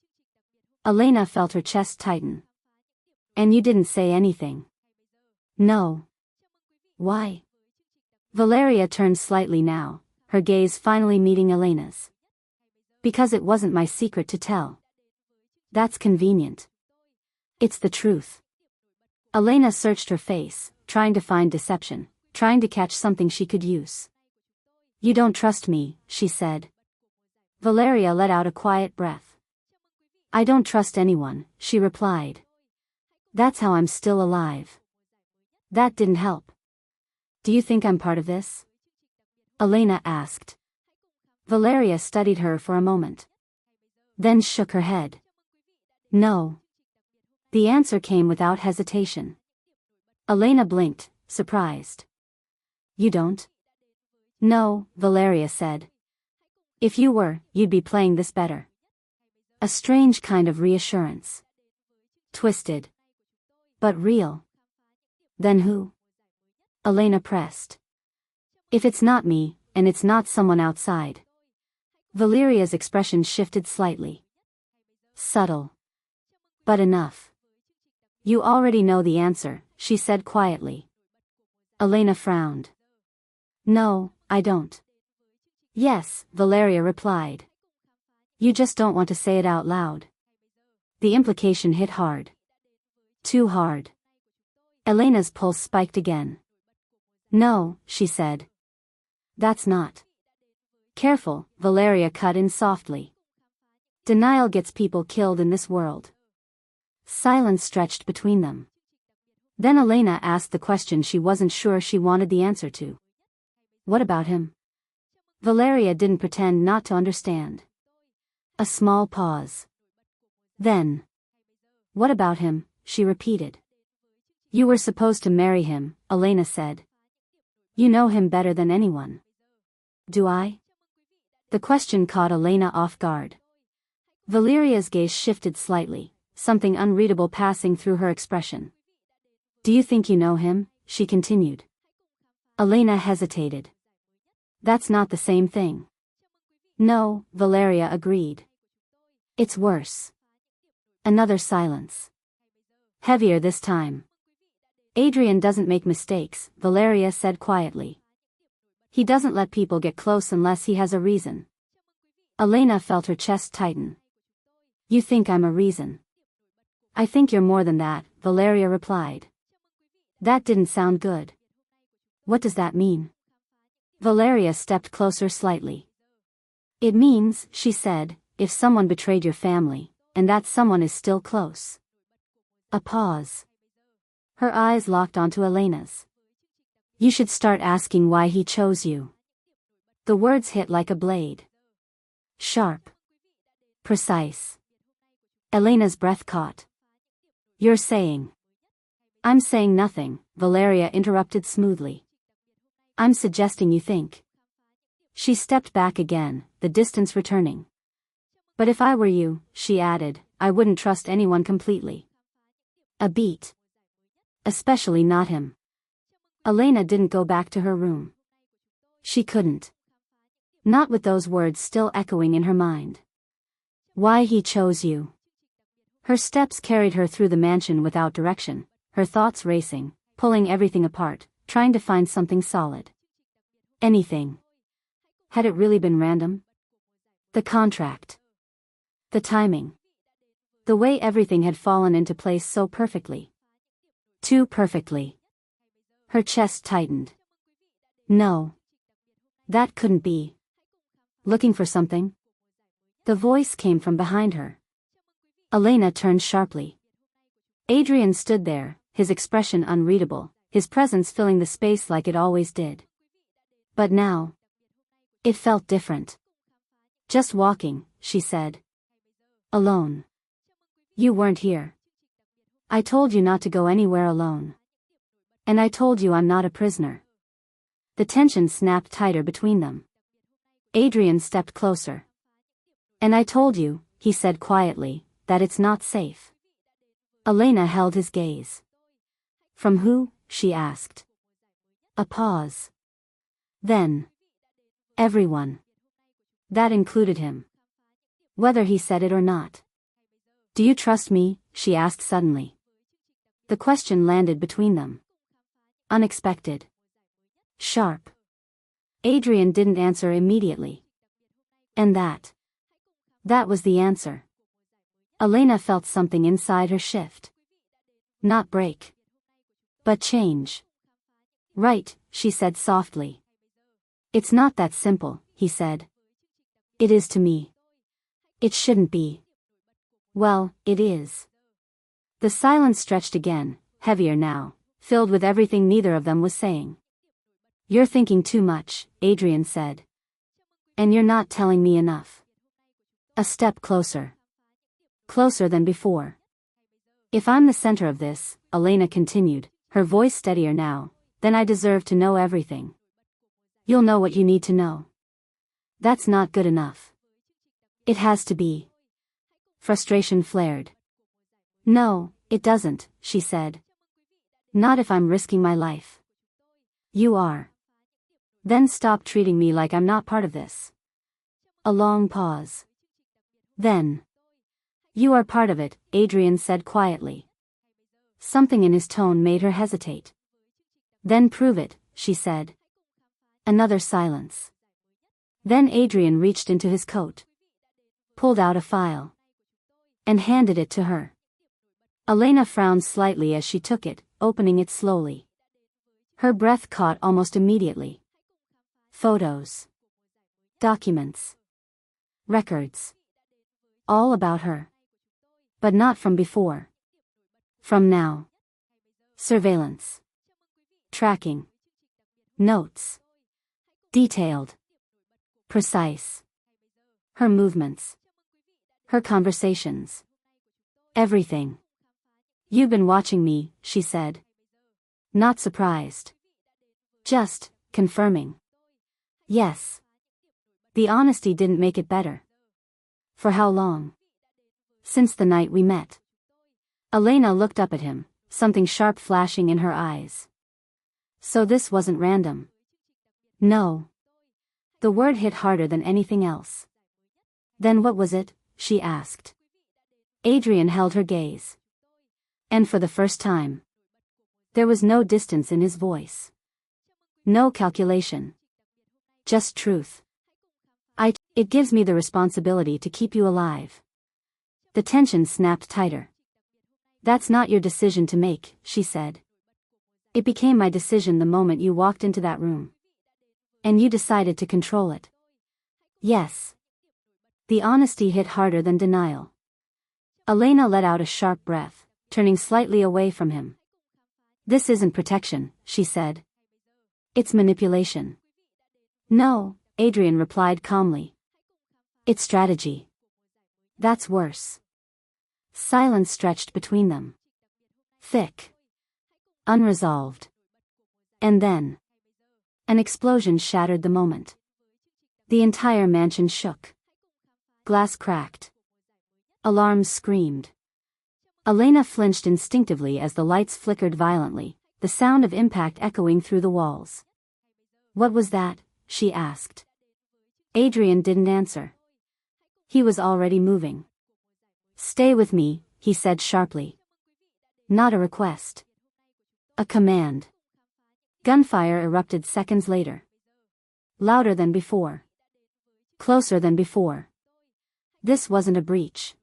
Elena felt her chest tighten. And you didn't say anything. No. Why? Valeria turned slightly now, her gaze finally meeting Elena's. Because it wasn't my secret to tell. That's convenient. It's the truth. Elena searched her face, trying to find deception, trying to catch something she could use. You don't trust me, she said. Valeria let out a quiet breath. I don't trust anyone, she replied. That's how I'm still alive. That didn't help. Do you think I'm part of this? Elena asked. Valeria studied her for a moment. Then shook her head. No. The answer came without hesitation. Elena blinked, surprised. You don't? No, Valeria said. If you were, you'd be playing this better. A strange kind of reassurance. Twisted. But real. Then who? Elena pressed. If it's not me, and it's not someone outside. Valeria's expression shifted slightly. Subtle. But enough. You already know the answer, she said quietly. Elena frowned. No, I don't. Yes, Valeria replied. You just don't want to say it out loud. The implication hit hard. Too hard. Elena's pulse spiked again. No, she said. That's not. Careful, Valeria cut in softly. Denial gets people killed in this world. Silence stretched between them. Then Elena asked the question she wasn't sure she wanted the answer to. What about him? Valeria didn't pretend not to understand. A small pause. Then. What about him, she repeated. You were supposed to marry him, Elena said. You know him better than anyone. Do I? The question caught Elena off guard. Valeria's gaze shifted slightly, something unreadable passing through her expression. Do you think you know him? She continued. Elena hesitated. That's not the same thing. No, Valeria agreed. It's worse. Another silence. Heavier this time. Adrian doesn't make mistakes, Valeria said quietly. He doesn't let people get close unless he has a reason. Elena felt her chest tighten. You think I'm a reason? I think you're more than that, Valeria replied. That didn't sound good. What does that mean? Valeria stepped closer slightly. It means, she said, if someone betrayed your family, and that someone is still close. A pause. Her eyes locked onto Elena's. You should start asking why he chose you. The words hit like a blade. Sharp. Precise. Elena's breath caught. You're saying. I'm saying nothing, Valeria interrupted smoothly. I'm suggesting you think. She stepped back again, the distance returning. But if I were you, she added, I wouldn't trust anyone completely. A beat. Especially not him. Elena didn't go back to her room. She couldn't. Not with those words still echoing in her mind. Why he chose you. Her steps carried her through the mansion without direction, her thoughts racing, pulling everything apart, trying to find something solid. Anything. Had it really been random? The contract. The timing. The way everything had fallen into place so perfectly. Too perfectly. Her chest tightened. No. That couldn't be. Looking for something? The voice came from behind her. Elena turned sharply. Adrian stood there, his expression unreadable, his presence filling the space like it always did. But now. It felt different. Just walking, she said. Alone. You weren't here. I told you not to go anywhere alone. And I told you I'm not a prisoner. The tension snapped tighter between them. Adrian stepped closer. And I told you, he said quietly, that it's not safe. Elena held his gaze. From who? She asked. A pause. Then. Everyone. That included him. Whether he said it or not. Do you trust me? She asked suddenly. The question landed between them. Unexpected. Sharp. Adrian didn't answer immediately. And that. That was the answer. Elena felt something inside her shift. Not break. But change. Right, she said softly. It's not that simple, he said. It is to me. It shouldn't be. Well, it is. The silence stretched again, heavier now, filled with everything neither of them was saying. You're thinking too much, Adrian said. And you're not telling me enough. A step closer. Closer than before. If I'm the center of this, Elena continued, her voice steadier now, then I deserve to know everything. You'll know what you need to know. That's not good enough. It has to be. Frustration flared. No, it doesn't, she said. Not if I'm risking my life. You are. Then stop treating me like I'm not part of this. A long pause. Then. You are part of it, Adrian said quietly. Something in his tone made her hesitate. Then prove it, she said. Another silence. Then Adrian reached into his coat. Pulled out a file. And handed it to her. Elena frowned slightly as she took it, opening it slowly. Her breath caught almost immediately. Photos. Documents. Records. All about her. But not from before. From now. Surveillance. Tracking. Notes. Detailed. Precise. Her movements. Her conversations. Everything. You've been watching me, she said. Not surprised. Just, confirming. Yes. The honesty didn't make it better. For how long? Since the night we met. Elena looked up at him, something sharp flashing in her eyes. So this wasn't random. No. The word hit harder than anything else. Then what was it? She asked. Adrian held her gaze. And for the first time. There was no distance in his voice. No calculation. Just truth. It gives me the responsibility to keep you alive. The tension snapped tighter. That's not your decision to make, she said. It became my decision the moment you walked into that room. And you decided to control it. Yes. The honesty hit harder than denial. Elena let out a sharp breath, turning slightly away from him. This isn't protection, she said. It's manipulation. No, Adrian replied calmly. It's strategy. That's worse. Silence stretched between them. Thick. Unresolved. And then an explosion shattered the moment. The entire mansion shook. Glass cracked. Alarms screamed. Elena flinched instinctively as the lights flickered violently, the sound of impact echoing through the walls. What was that? She asked. Adrian didn't answer. He was already moving. Stay with me, he said sharply. Not a request. A command. Gunfire erupted seconds later. Louder than before. Closer than before. This wasn't a breach.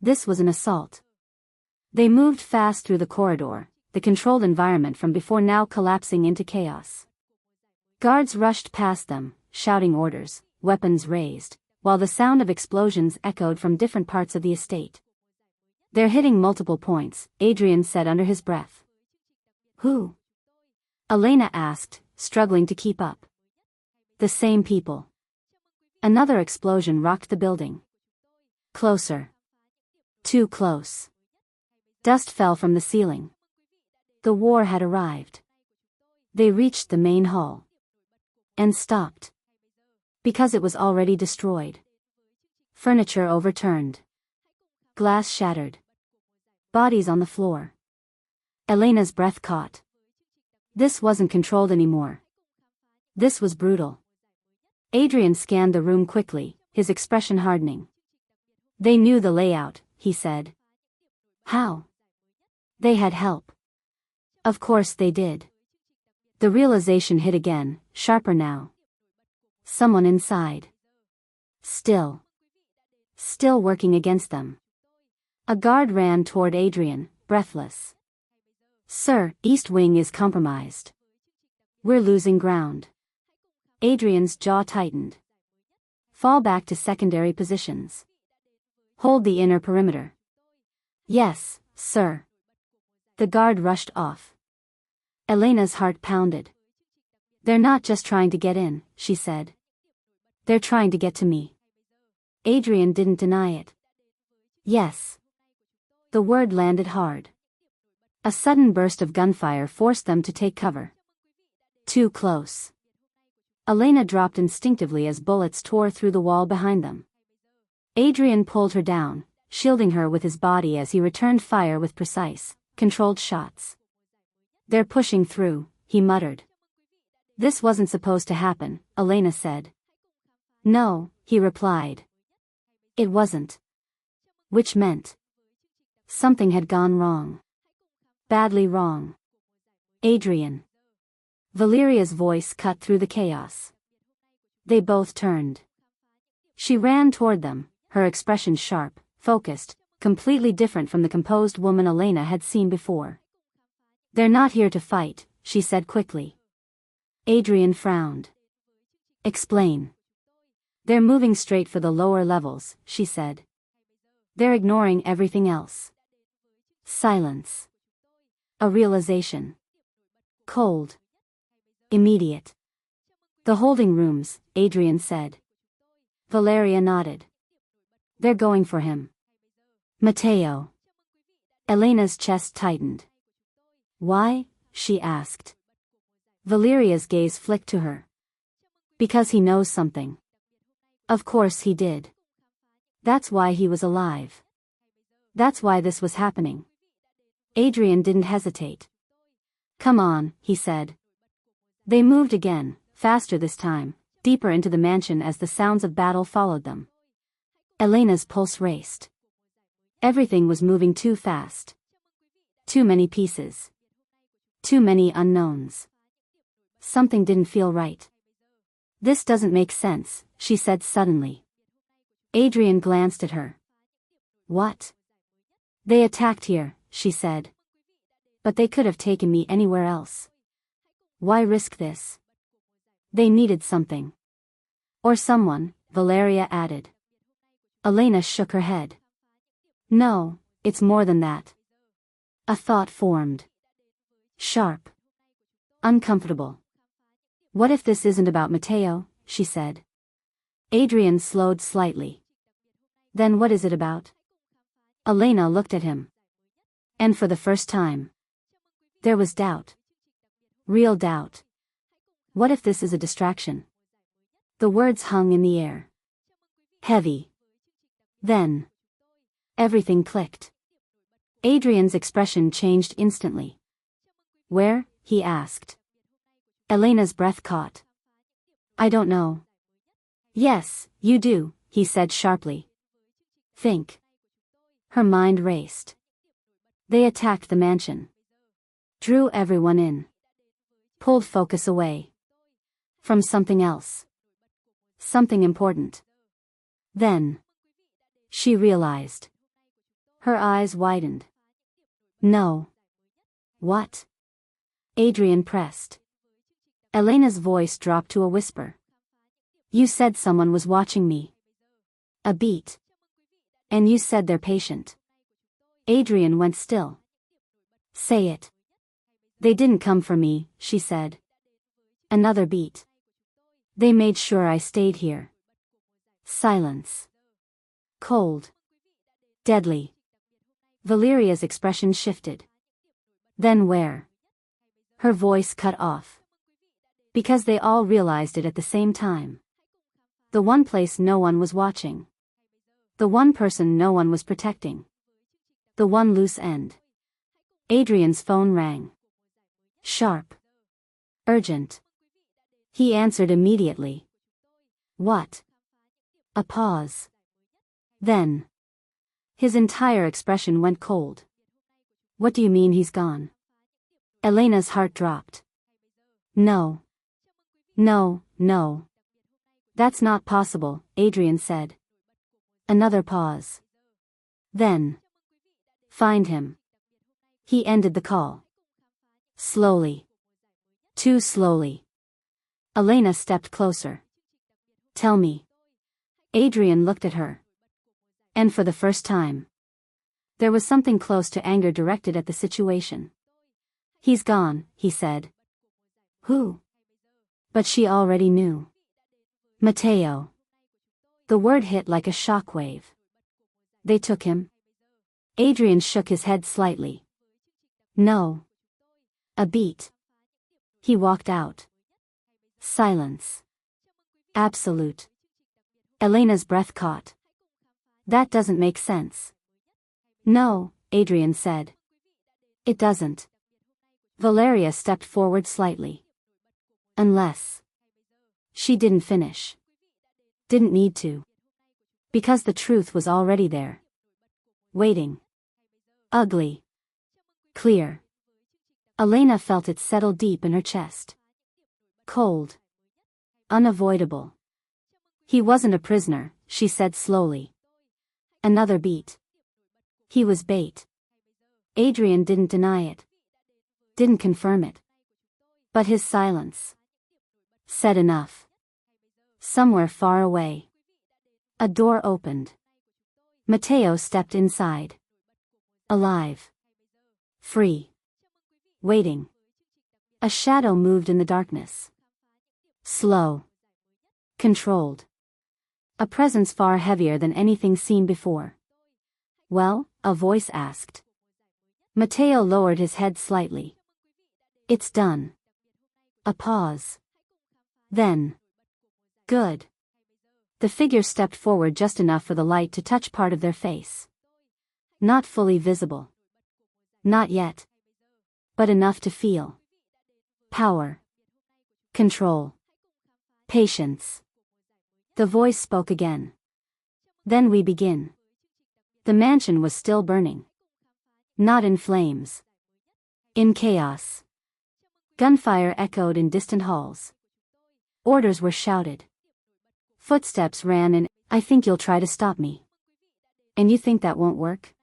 This was an assault. They moved fast through the corridor, the controlled environment from before now collapsing into chaos. Guards rushed past them, shouting orders, weapons raised, while the sound of explosions echoed from different parts of the estate. They're hitting multiple points, Adrian said under his breath. Who? Elena asked, struggling to keep up. The same people. Another explosion rocked the building. Closer. Too close. Dust fell from the ceiling. The war had arrived. They reached the main hall. And stopped. Because it was already destroyed. Furniture overturned. Glass shattered. Bodies on the floor. Elena's breath caught. This wasn't controlled anymore. This was brutal. Adrian scanned the room quickly, his expression hardening. They knew the layout, he said. How? They had help. Of course they did. The realization hit again, sharper now. Someone inside. Still working against them. A guard ran toward Adrian, breathless. Sir, East Wing is compromised. We're losing ground. Adrian's jaw tightened. Fall back to secondary positions. Hold the inner perimeter. Yes, sir. The guard rushed off. Elena's heart pounded. They're not just trying to get in, she said. They're trying to get to me. Adrian didn't deny it. Yes. The word landed hard. A sudden burst of gunfire forced them to take cover. Too close. Elena dropped instinctively as bullets tore through the wall behind them. Adrian pulled her down, shielding her with his body as he returned fire with precise, controlled shots. They're pushing through, he muttered. This wasn't supposed to happen, Elena said. No, he replied. It wasn't. Which meant something had gone wrong. Badly wrong. Adrian. Valeria's voice cut through the chaos. They both turned. She ran toward them, her expression sharp, focused, completely different from the composed woman Elena had seen before. They're not here to fight, she said quickly. Adrian frowned. Explain. They're moving straight for the lower levels, she said. They're ignoring everything else. Silence. A realization. Cold. Immediate. The holding rooms, Adrian said. Valeria nodded. They're going for him. Matteo. Elena's chest tightened. Why? She asked. Valeria's gaze flicked to her. Because he knows something. Of course he did. That's why he was alive. That's why this was happening. Adrian didn't hesitate. Come on, he said. They moved again, faster this time, deeper into the mansion as the sounds of battle followed them. Elena's pulse raced. Everything was moving too fast. Too many pieces. Too many unknowns. Something didn't feel right. This doesn't make sense, she said suddenly. Adrian glanced at her. What? They attacked here, she said. But they could have taken me anywhere else. Why risk this? They needed something. Or someone, Valeria added. Elena shook her head. No, it's more than that. A thought formed. Sharp. Uncomfortable. What if this isn't about Matteo, she said. Adrian slowed slightly. Then what is it about? Elena looked at him. And for the first time, there was doubt. Real doubt. What if this is a distraction? The words hung in the air. Heavy. Then, everything clicked. Adrian's expression changed instantly. Where? He asked. Elena's breath caught. I don't know. Yes, you do, he said sharply. Think. Her mind raced. They attacked the mansion. Drew everyone in. Pulled focus away. From something else. Something important. Then, she realized. Her eyes widened. No. What? Adrian pressed. Elena's voice dropped to a whisper. You said someone was watching me. A beat. And you said they're patient. Adrian went still. Say it. They didn't come for me, she said. Another beat. They made sure I stayed here. Silence. Cold. Deadly. Valeria's expression shifted. Then where? Her voice cut off. Because they all realized it at the same time. The one place no one was watching. The one person no one was protecting. The one loose end. Adrian's phone rang. Sharp. Urgent. He answered immediately. What? A pause. Then. His entire expression went cold. What do you mean he's gone? Elena's heart dropped. No. No, no. That's not possible, Adrian said. Another pause. Then. Find him. He ended the call. Slowly. Too slowly. Elena stepped closer. Tell me. Adrian looked at her. And for the first time, there was something close to anger directed at the situation. He's gone, he said. Who? But she already knew. Matteo. The word hit like a shockwave. They took him? Adrian shook his head slightly. No. A beat. He walked out. Silence. Absolute. Elena's breath caught. That doesn't make sense. No, Adrian said. It doesn't. Valeria stepped forward slightly. Unless. She didn't finish. Didn't need to. Because the truth was already there. Waiting. Ugly. Clear. Elena felt it settle deep in her chest. Cold. Unavoidable. He wasn't a prisoner, she said slowly. Another beat. He was bait. Adrian didn't deny it. Didn't confirm it. But his silence said enough. Somewhere far away. A door opened. Matteo stepped inside. Alive. Free. Waiting. A shadow moved in the darkness. Slow. Controlled. A presence far heavier than anything seen before. Well? A voice asked. Matteo lowered his head slightly. It's done. A pause. Then. Good. The figure stepped forward just enough for the light to touch part of their face. Not fully visible. Not yet. But enough to feel. Power. Control. Patience. The voice spoke again. Then we begin. The mansion was still burning. Not in flames. In chaos. Gunfire echoed in distant halls. Orders were shouted. Footsteps ran and, I think you'll try to stop me. And you think that won't work?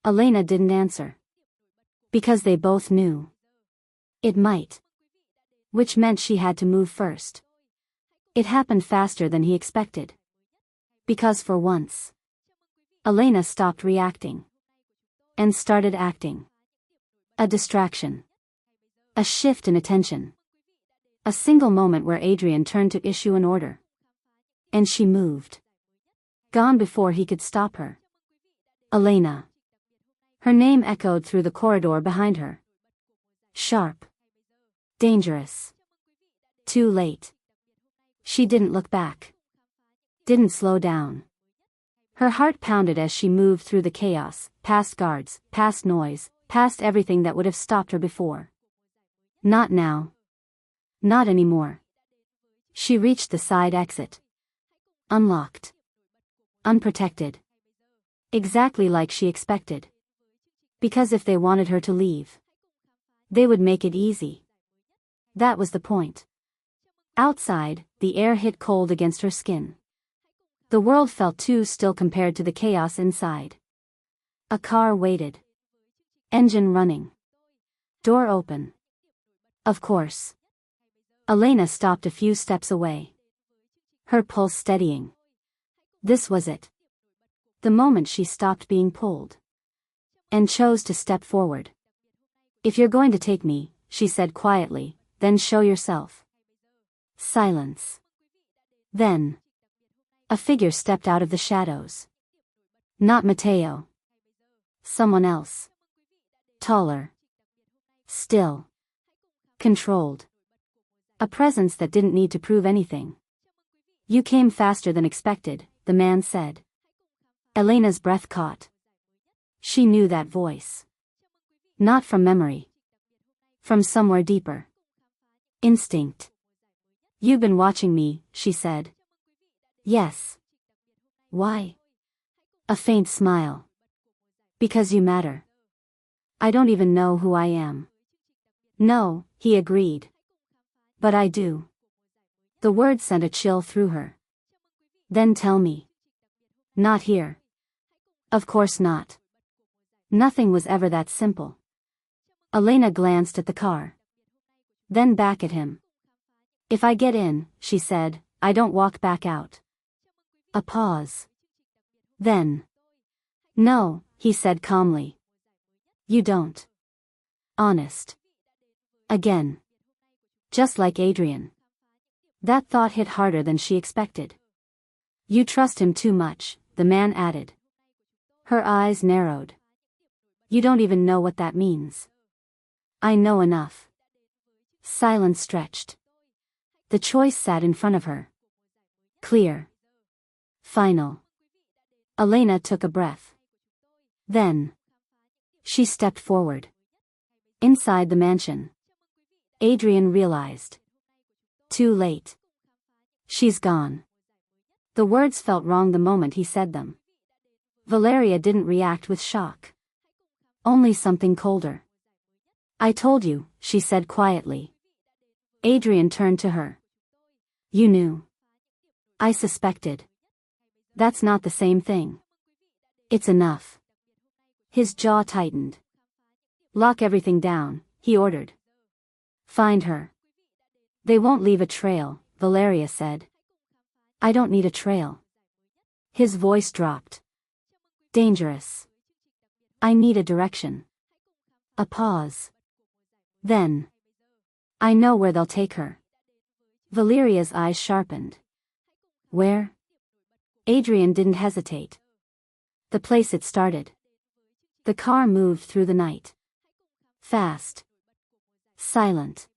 Elena didn't answer. Because they both knew. It might. Which meant she had to move first. It happened faster than he expected. Because for once, Elena stopped reacting. And started acting. A distraction. A shift in attention. A single moment where Adrian turned to issue an order. And she moved. Gone before he could stop her. Elena. Her name echoed through the corridor behind her. Sharp. Dangerous. Too late. She didn't look back. Didn't slow down. Her heart pounded as she moved through the chaos, past guards, past noise, past everything that would have stopped her before. Not now. Not anymore. She reached the side exit. Unlocked. Unprotected. Exactly like she expected. Because if they wanted her to leave, they would make it easy. That was the point. Outside, the air hit cold against her skin. The world felt too still compared to the chaos inside. A car waited. Engine running. Door open. Of course. Elena stopped a few steps away. Her pulse steadying. This was it. The moment she stopped being pulled. And chose to step forward. If you're going to take me, she said quietly, then show yourself. Silence. Then. A figure stepped out of the shadows. Not Mateo. Someone else. Taller. Still. Controlled. A presence that didn't need to prove anything. You came faster than expected, the man said. Elena's breath caught. She knew that voice. Not from memory. From somewhere deeper. Instinct. You've been watching me, she said. Yes. Why? A faint smile. Because you matter. I don't even know who I am. No, he agreed. But I do. The word sent a chill through her. Then tell me. Not here. Of course not. Nothing was ever that simple. Elena glanced at the car. Then back at him. If I get in, she said, I don't walk back out. A pause. Then. No, he said calmly. You don't. Honest. Again. Just like Adrian. That thought hit harder than she expected. You trust him too much, the man added. Her eyes narrowed. You don't even know what that means. I know enough. Silence stretched. The choice sat in front of her. Clear. Final. Elena took a breath. Then. She stepped forward. Inside the mansion. Adrian realized. Too late. She's gone. The words felt wrong the moment he said them. Valeria didn't react with shock. Only something colder. I told you, she said quietly. Adrian turned to her. You knew. I suspected. That's not the same thing. It's enough. His jaw tightened. Lock everything down, he ordered. Find her. They won't leave a trail, Valeria said. I don't need a trail. His voice dropped. Dangerous. I need a direction. A pause. Then. I know where they'll take her. Valeria's eyes sharpened. Where? Adrian didn't hesitate. The place it started. The car moved through the night. Fast. Silent.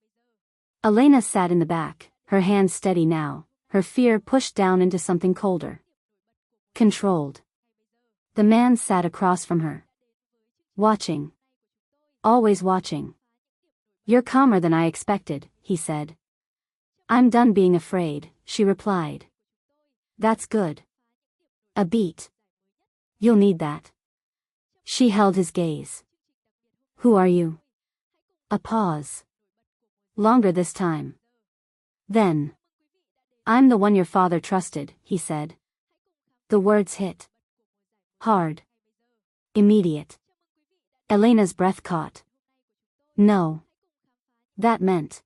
Elena sat in the back, her hands steady now, her fear pushed down into something colder. Controlled. The man sat across from her. Watching. Always watching. You're calmer than I expected, he said. I'm done being afraid, she replied. That's good. A beat. You'll need that. She held his gaze. Who are you? A pause. Longer this time. Then. I'm the one your father trusted, he said. The words hit hard. Immediate. Elena's breath caught. No. That meant.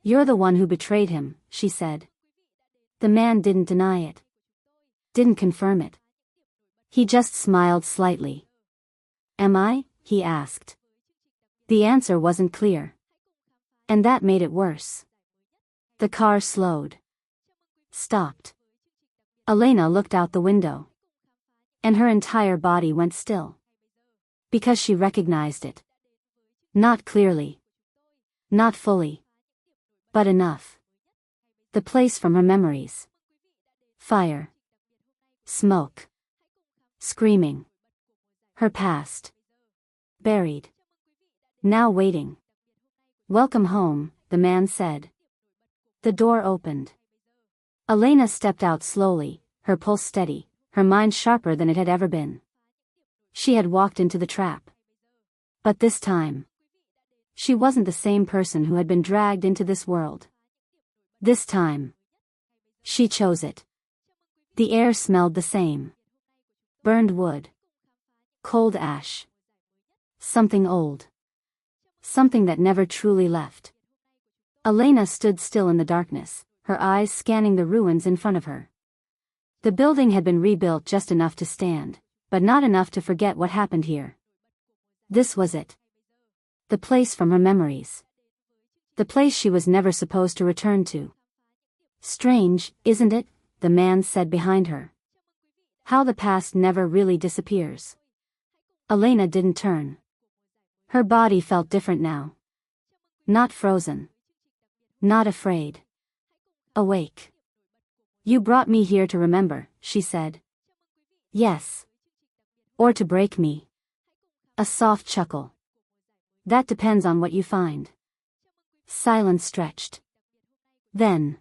You're the one who betrayed him, she said. The man didn't deny it. Didn't confirm it. He just smiled slightly. Am I? He asked. The answer wasn't clear. And that made it worse. The car slowed. Stopped. Elena looked out the window. And her entire body went still. Because she recognized it. Not clearly. Not fully. But enough. The place from her memories. Fire. Smoke. Screaming. Her past. Buried. Now waiting. Welcome home, the man said. The door opened. Elena stepped out slowly, her pulse steady, her mind sharper than it had ever been. She had walked into the trap. But this time, she wasn't the same person who had been dragged into this world. This time, she chose it. The air smelled the same. Burned wood. Cold ash. Something old. Something that never truly left. Elena stood still in the darkness, her eyes scanning the ruins in front of her. The building had been rebuilt just enough to stand, but not enough to forget what happened here. This was it. The place from her memories. The place she was never supposed to return to. Strange, isn't it? The man said behind her. How the past never really disappears. Elena didn't turn. Her body felt different now. Not frozen. Not afraid. Awake. You brought me here to remember, she said. Yes. Or to break me. A soft chuckle. That depends on what you find. Silence stretched. Then.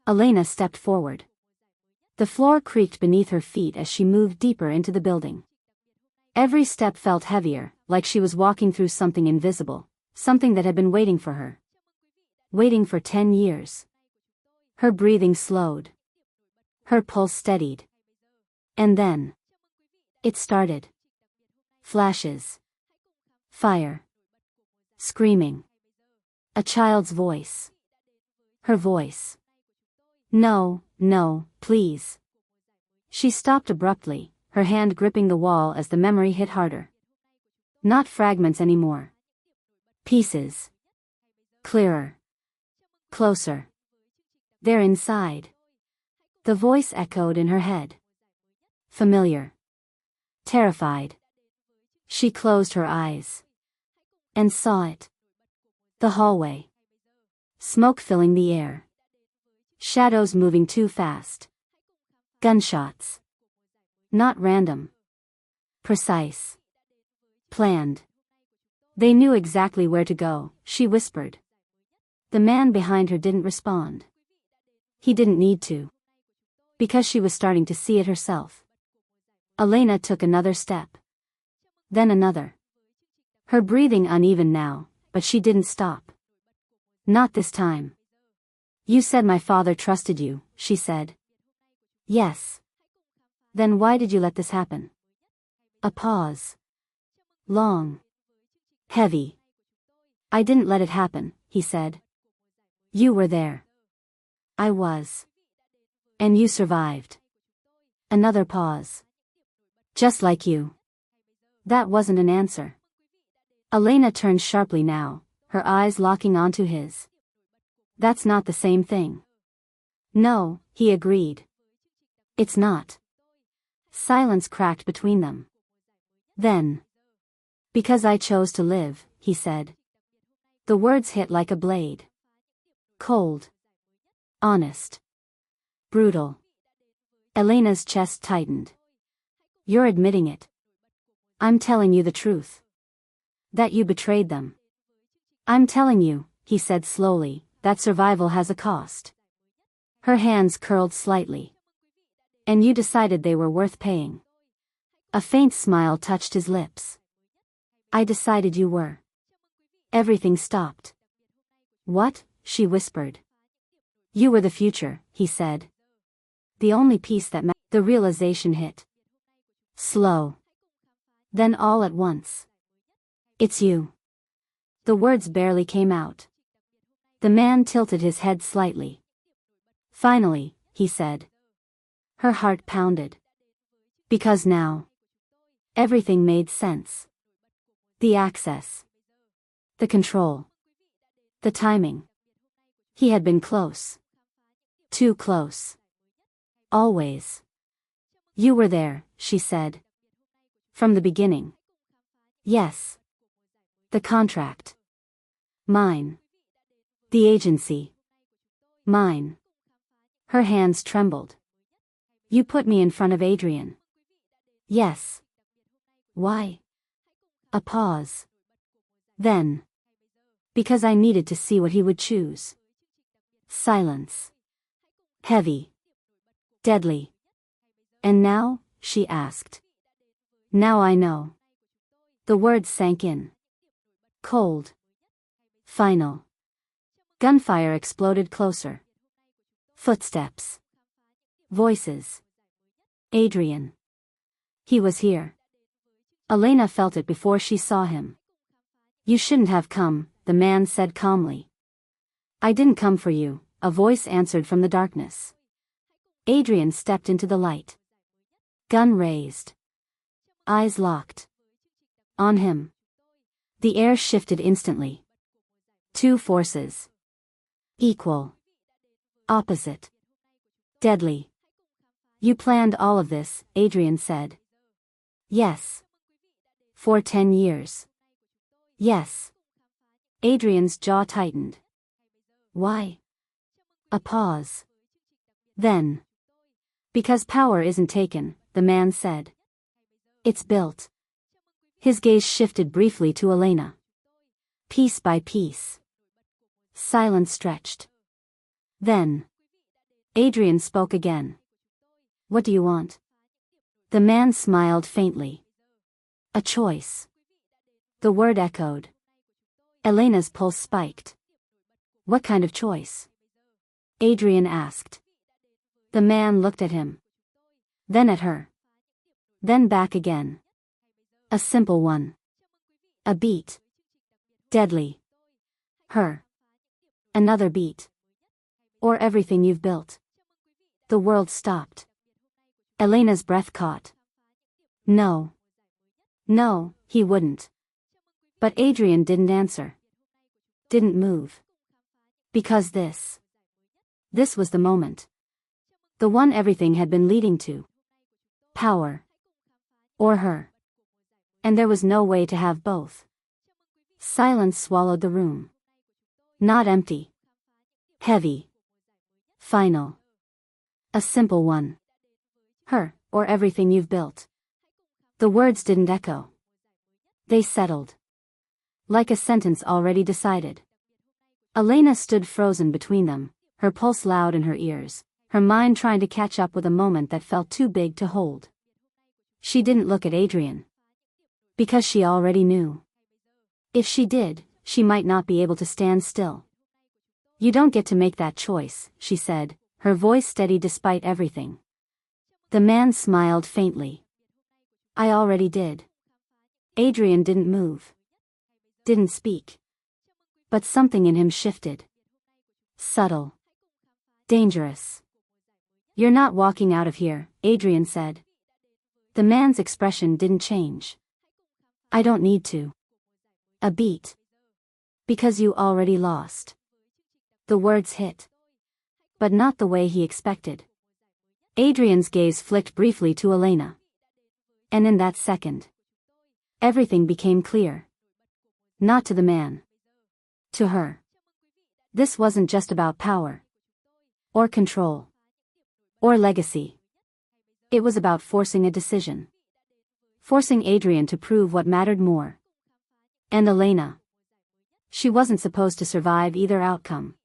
Elena stepped forward. The floor creaked beneath her feet as she moved deeper into the building. Every step felt heavier, like she was walking through something invisible, something that had been waiting for her. Waiting for 10 years. Her breathing slowed. Her pulse steadied. And then. It started. Flashes. Fire. Screaming. A child's voice. Her voice. No, no, please. She stopped abruptly, her hand gripping the wall as the memory hit harder. Not fragments anymore. Pieces. Clearer. Closer. They're inside. The voice echoed in her head. Familiar. Terrified. She closed her eyes. And saw it. The hallway. Smoke filling the air. Shadows moving too fast. Gunshots. Not random. Precise. Planned. They knew exactly where to go, she whispered. The man behind her didn't respond. He didn't need to. Because she was starting to see it herself. Elena took another step. Then another. Her breathing uneven now, but she didn't stop. Not this time. You said my father trusted you, she said. Yes. Then why did you let this happen? A pause. Long. Heavy. I didn't let it happen, he said. You were there. I was. And you survived. Another pause. Just like you. That wasn't an answer. Elena turned sharply now, her eyes locking onto his. That's not the same thing. No, he agreed. It's not. Silence cracked between them. Then. Because I chose to live, he said. The words hit like a blade. Cold. Honest. Brutal. Elena's chest tightened. You're admitting it. I'm telling you the truth. That you betrayed them. I'm telling you, he said slowly, that survival has a cost. Her hands curled slightly. And you decided they were worth paying. A faint smile touched his lips. I decided you were. Everything stopped. What? She whispered. You were the future, he said. The only piece that mattered. The realization hit. Slow. Then all at once. It's you. The words barely came out. The man tilted his head slightly. Finally, he said. Her heart pounded. Because now. Everything made sense. The access. The control. The timing. He had been close. Too close. Always. You were there, she said. From the beginning. Yes. The contract. Mine. The agency. Mine. Her hands trembled. You put me in front of Adrian. Yes. Why? A pause. Then. Because I needed to see what he would choose. Silence. Heavy. Deadly. And now, she asked. Now I know. The words sank in. Cold. Final. Gunfire exploded closer. Footsteps. Voices. Adrian. He was here. Elena felt it before she saw him. You shouldn't have come, the man said calmly. I didn't come for you, a voice answered from the darkness. Adrian stepped into the light. Gun raised. Eyes locked. On him. The air shifted instantly. Two forces. Equal. Opposite. Deadly. You planned all of this, Adrian said. Yes. For 10 years. Yes. Adrian's jaw tightened. Why? A pause. Then. Because power isn't taken, the man said. It's built. His gaze shifted briefly to Elena. Piece by piece. Silence stretched. Then. Adrian spoke again. What do you want? The man smiled faintly. A choice. The word echoed. Elena's pulse spiked. What kind of choice? Adrian asked. The man looked at him. Then at her. Then back again. A simple one. A beat. Deadly. Her. Another beat. Or everything you've built. The world stopped. Elena's breath caught. No. No, he wouldn't. But Adrian didn't answer. Didn't move. Because this was the moment. The one everything had been leading to. Power. Or her. And there was no way to have both. Silence swallowed the room. Not empty. Heavy. Final. A simple one. Her, or everything you've built. The words didn't echo. They settled. Like a sentence already decided. Elena stood frozen between them, her pulse loud in her ears, her mind trying to catch up with a moment that felt too big to hold. She didn't look at Adrian. Because she already knew. If she did, she might not be able to stand still. You don't get to make that choice, she said, her voice steady despite everything. The man smiled faintly. I already did. Adrian didn't move. Didn't speak. But something in him shifted. Subtle. Dangerous. You're not walking out of here, Adrian said. The man's expression didn't change. I don't need to. A beat. Because you already lost. The words hit. But not the way he expected. Adrian's gaze flicked briefly to Elena. And in that second, everything became clear. Not to the man. To her. This wasn't just about power. Or control. Or legacy. It was about forcing a decision. Forcing Adrian to prove what mattered more. And Elena. She wasn't supposed to survive either outcome.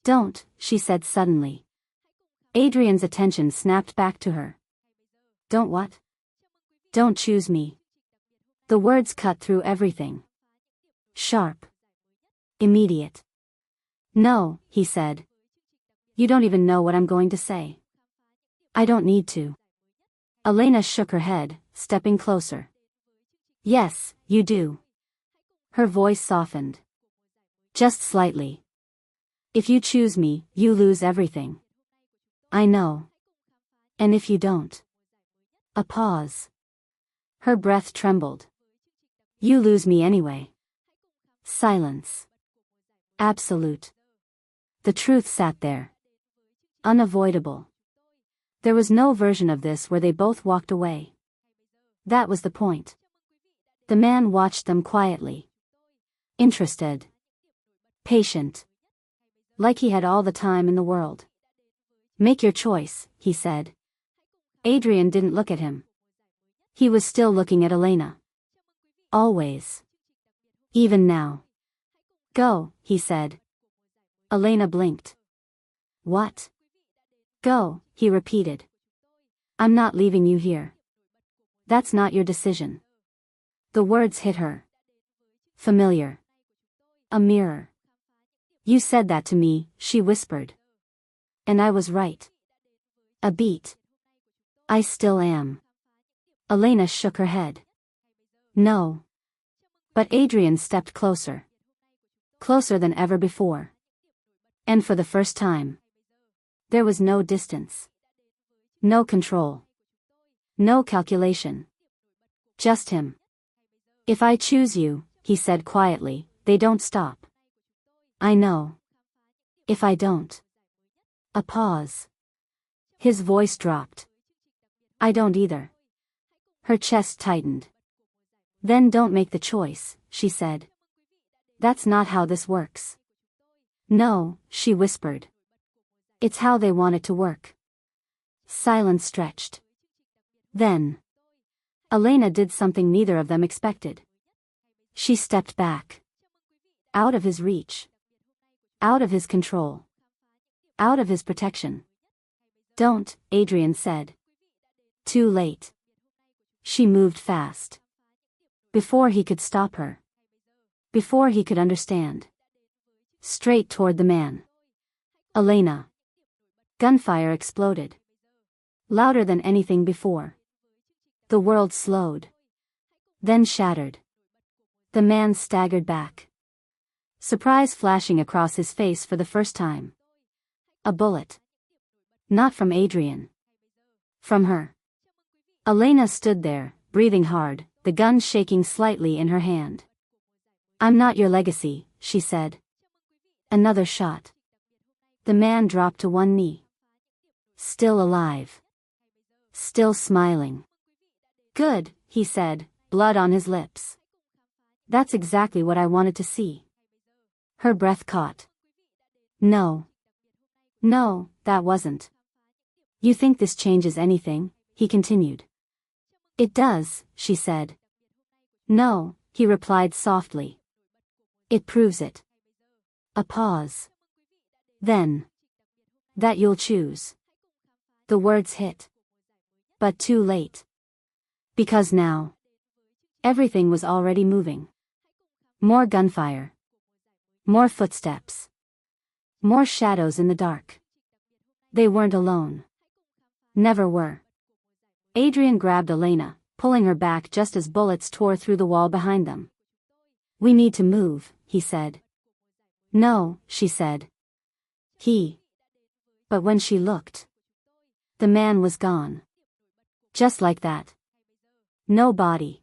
Don't, she said suddenly. Adrian's attention snapped back to her. Don't what? Don't choose me. The words cut through everything. Sharp. Immediate. No, he said. You don't even know what I'm going to say. I don't need to. Elena shook her head, stepping closer. Yes, you do. Her voice softened. Just slightly. If you choose me, you lose everything. I know. And if you don't? A pause. Her breath trembled. You lose me anyway. Silence. Absolute. The truth sat there. Unavoidable. There was no version of this where they both walked away. That was the point. The man watched them quietly. Interested. Patient. Like he had all the time in the world. Make your choice, he said. Adrian didn't look at him. He was still looking at Elena. Always. Even now. Go, he said. Elena blinked. What? Go, he repeated. I'm not leaving you here. That's not your decision. The words hit her. Familiar. A mirror. You said that to me, she whispered. And I was right. A beat. I still am. Elena shook her head. No. But Adrian stepped closer. Closer than ever before. And for the first time. There was no distance. No control. No calculation. Just him. If I choose you, he said quietly, they don't stop. I know. If I don't. A pause. His voice dropped. I don't either. Her chest tightened. Then don't make the choice, she said. That's not how this works. No, she whispered. It's how they want it to work. Silence stretched. Then. Elena did something neither of them expected. She stepped back. Out of his reach. Out of his control. Out of his protection. Don't, Adrian said. Too late. She moved fast. Before he could stop her. Before he could understand. Straight toward the man. Elena. Gunfire exploded. Louder than anything before. The world slowed. Then shattered. The man staggered back. Surprise flashing across his face for the first time. A bullet. Not from Adrian. From her. Elena stood there, breathing hard, the gun shaking slightly in her hand. I'm not your legacy, she said. Another shot. The man dropped to one knee. Still alive. Still smiling. Good, he said, blood on his lips. That's exactly what I wanted to see. Her breath caught. No. No, that wasn't. You think this changes anything? He continued. It does, she said. No, he replied softly. It proves it. A pause. Then. That you'll choose. The words hit. But too late. Because now. Everything was already moving. More gunfire. More footsteps. More shadows in the dark. They weren't alone. Never were. Adrian grabbed Elena, pulling her back just as bullets tore through the wall behind them. We need to move, he said. No, she said. But when she looked. The man was gone. Just like that. No body.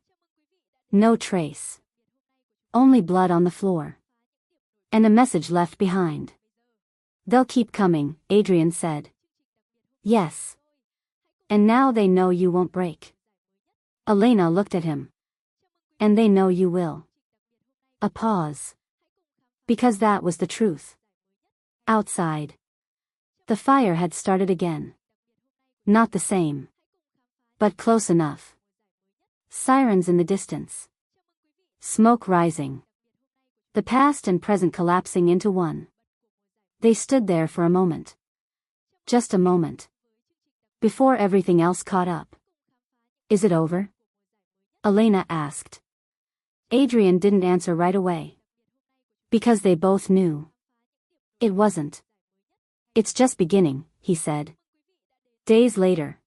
No trace. Only blood on the floor. And a message left behind. They'll keep coming, Adrian said. Yes. And now they know you won't break. Elena looked at him. And they know you will. A pause. Because that was the truth. Outside. The fire had started again. Not the same. But close enough. Sirens in the distance. Smoke rising. The past and present collapsing into one. They stood there for a moment. Just a moment. Before everything else caught up. Is it over? Elena asked. Adrian didn't answer right away. Because they both knew. It wasn't. It's just beginning, he said. Days later,